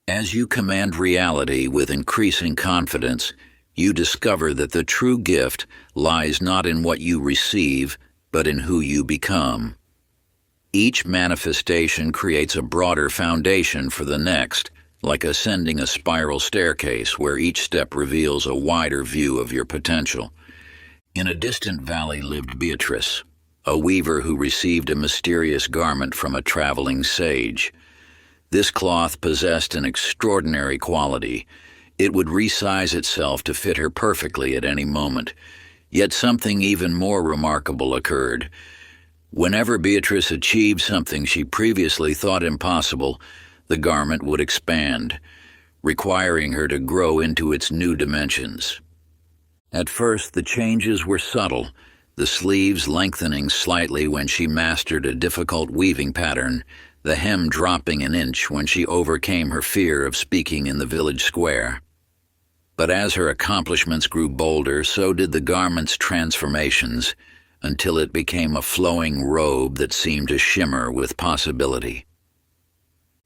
As you command reality with increasing confidence, you discover that the true gift lies not in what you receive, but in who you become. Each manifestation creates a broader foundation for the next, like ascending a spiral staircase where each step reveals a wider view of your potential. In a distant valley lived Beatrice, a weaver who received a mysterious garment from a traveling sage. This cloth possessed an extraordinary quality. It would resize itself to fit her perfectly at any moment. Yet something even more remarkable occurred. Whenever Beatrice achieved something she previously thought impossible, the garment would expand, requiring her to grow into its new dimensions. At first, the changes were subtle, the sleeves lengthening slightly when she mastered a difficult weaving pattern, the hem dropping an inch when she overcame her fear of speaking in the village square. But as her accomplishments grew bolder, so did the garment's transformations, until it became a flowing robe that seemed to shimmer with possibility.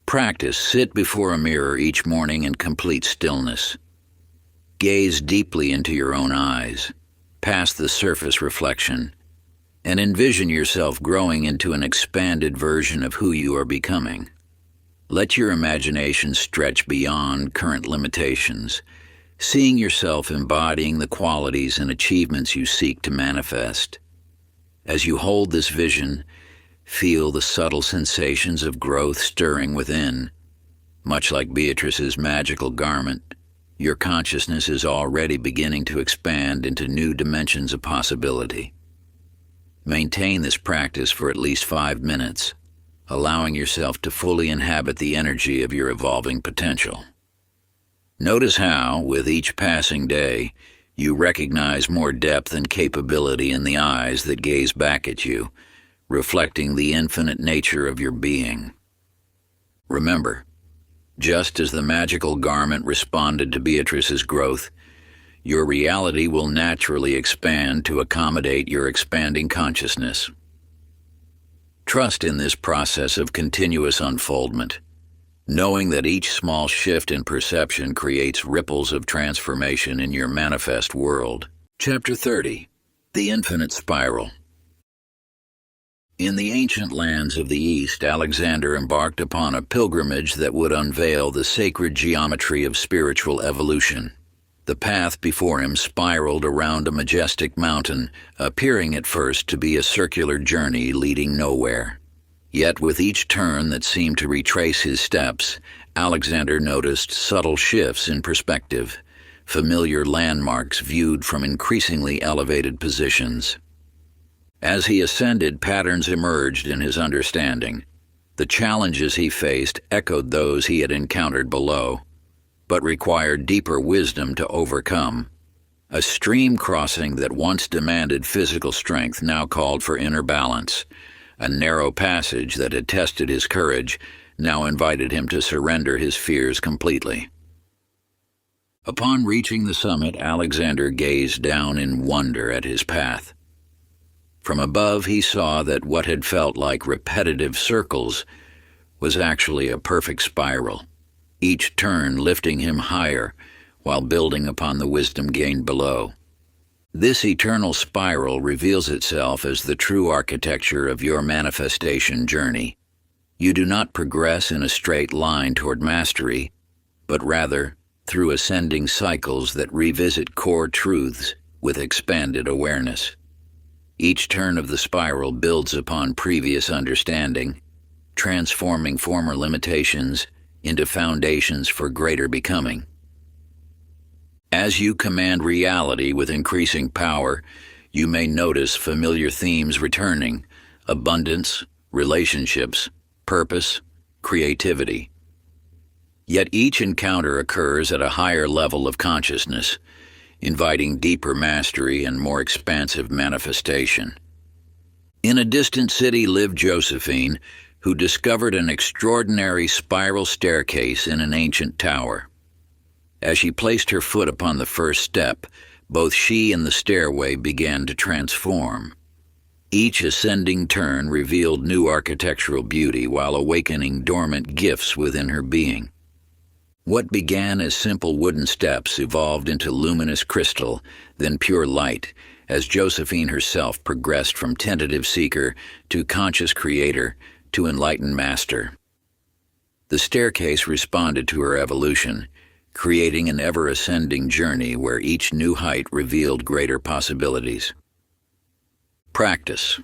Practice. Sit before a mirror each morning in complete stillness. Gaze deeply into your own eyes, past the surface reflection, and envision yourself growing into an expanded version of who you are becoming. Let your imagination stretch beyond current limitations, seeing yourself embodying the qualities and achievements you seek to manifest. As you hold this vision, feel the subtle sensations of growth stirring within. Much like Beatrice's magical garment, your consciousness is already beginning to expand into new dimensions of possibility. Maintain this practice for at least 5 minutes, allowing yourself to fully inhabit the energy of your evolving potential. Notice how, with each passing day, you recognize more depth and capability in the eyes that gaze back at you, reflecting the infinite nature of your being. Remember, just as the magical garment responded to Beatrice's growth, your reality will naturally expand to accommodate your expanding consciousness. Trust in this process of continuous unfoldment, knowing that each small shift in perception creates ripples of transformation in your manifest world. Chapter 30. The Infinite Spiral. In the ancient lands of the East, Alexander embarked upon a pilgrimage that would unveil the sacred geometry of spiritual evolution. The path before him spiraled around a majestic mountain, appearing at first to be a circular journey leading nowhere. Yet with each turn that seemed to retrace his steps, Alexander noticed subtle shifts in perspective, familiar landmarks viewed from increasingly elevated positions. As he ascended, patterns emerged in his understanding. The challenges he faced echoed those he had encountered below, but required deeper wisdom to overcome. A stream crossing that once demanded physical strength now called for inner balance. A narrow passage that had tested his courage now invited him to surrender his fears completely. Upon reaching the summit, Alexander gazed down in wonder at his path. From above, he saw that what had felt like repetitive circles was actually a perfect spiral, each turn lifting him higher while building upon the wisdom gained below. This eternal spiral reveals itself as the true architecture of your manifestation journey. You do not progress in a straight line toward mastery, but rather through ascending cycles that revisit core truths with expanded awareness. Each turn of the spiral builds upon previous understanding, transforming former limitations into foundations for greater becoming. As you command reality with increasing power, you may notice familiar themes returning: abundance, relationships, purpose, creativity. Yet each encounter occurs at a higher level of consciousness, inviting deeper mastery and more expansive manifestation. In a distant city lived Josephine, who discovered an extraordinary spiral staircase in an ancient tower. As she placed her foot upon the first step, both she and the stairway began to transform. Each ascending turn revealed new architectural beauty while awakening dormant gifts within her being. What began as simple wooden steps evolved into luminous crystal, then pure light, as Josephine herself progressed from tentative seeker to conscious creator to enlightened master. The staircase responded to her evolution, creating an ever-ascending journey where each new height revealed greater possibilities. Practice.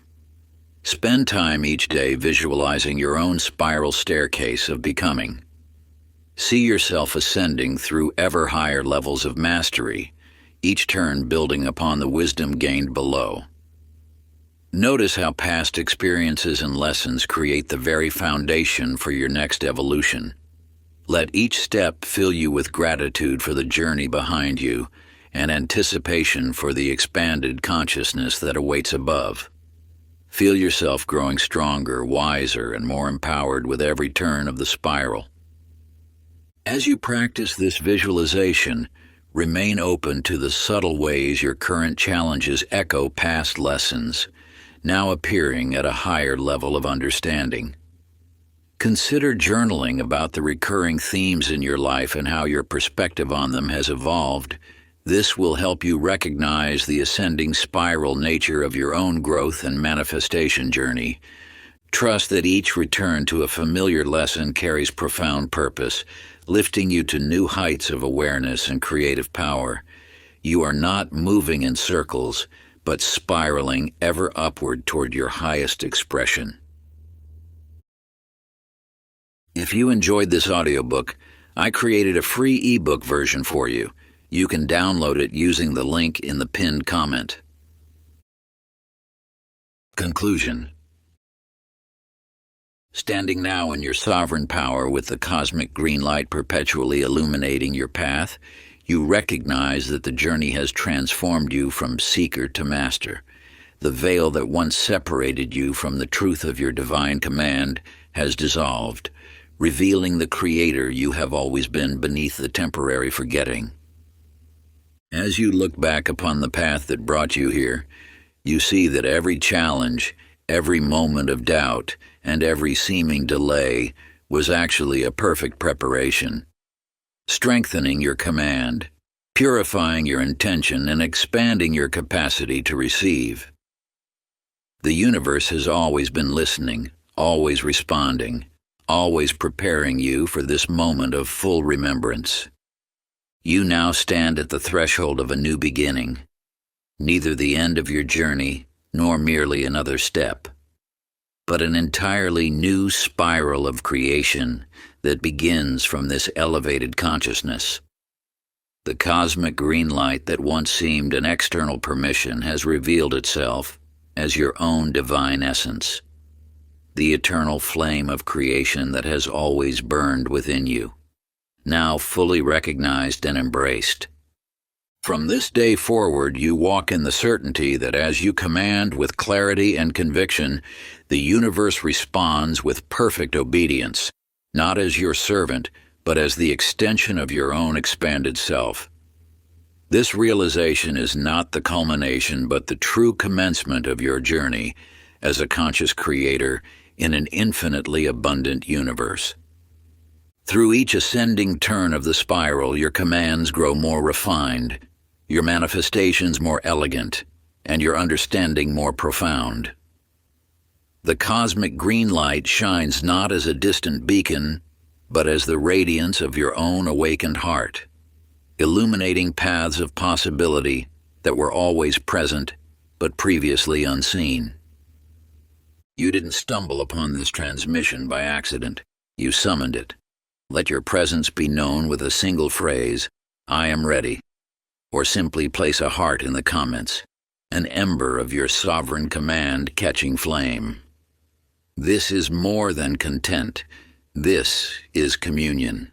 Spend time each day visualizing your own spiral staircase of becoming. See yourself ascending through ever higher levels of mastery, each turn building upon the wisdom gained below. Notice how past experiences and lessons create the very foundation for your next evolution, Let each step fill you with gratitude for the journey behind you and anticipation for the expanded consciousness that awaits above. Feel yourself growing stronger, wiser, and more empowered with every turn of the spiral. As you practice this visualization, remain open to the subtle ways your current challenges echo past lessons, now appearing at a higher level of understanding. Consider journaling about the recurring themes in your life and how your perspective on them has evolved. This will help you recognize the ascending spiral nature of your own growth and manifestation journey. Trust that each return to a familiar lesson carries profound purpose, lifting you to new heights of awareness and creative power. You are not moving in circles, but spiraling ever upward toward your highest expression. If you enjoyed this audiobook, I created a free ebook version for you. You can download it using the link in the pinned comment. Conclusion. Standing now in your sovereign power with the cosmic green light perpetually illuminating your path, you recognize that the journey has transformed you from seeker to master. The veil that once separated you from the truth of your divine command has dissolved, revealing the creator you have always been beneath the temporary forgetting. As you look back upon the path that brought you here, you see that every challenge, every moment of doubt, and every seeming delay was actually a perfect preparation, strengthening your command, purifying your intention, and expanding your capacity to receive. The universe has always been listening, always responding, always preparing you for this moment of full remembrance. You now stand at the threshold of a new beginning, neither the end of your journey nor merely another step, but an entirely new spiral of creation that begins from this elevated consciousness. The cosmic green light that once seemed an external permission has revealed itself as your own divine essence, the eternal flame of creation that has always burned within you, now fully recognized and embraced. From this day forward, you walk in the certainty that as you command with clarity and conviction, the universe responds with perfect obedience, not as your servant, but as the extension of your own expanded self. This realization is not the culmination, but the true commencement of your journey as a conscious creator in an infinitely abundant universe. Through each ascending turn of the spiral, your commands grow more refined, your manifestations more elegant, and your understanding more profound. The cosmic green light shines not as a distant beacon, but as the radiance of your own awakened heart, illuminating paths of possibility that were always present but previously unseen. You didn't stumble upon this transmission by accident. You summoned it. Let your presence be known with a single phrase, "I am ready," or simply place a heart in the comments, an ember of your sovereign command catching flame. This is more than content. This is communion.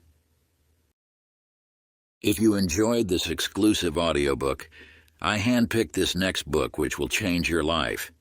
If you enjoyed this exclusive audiobook, I handpicked this next book which will change your life.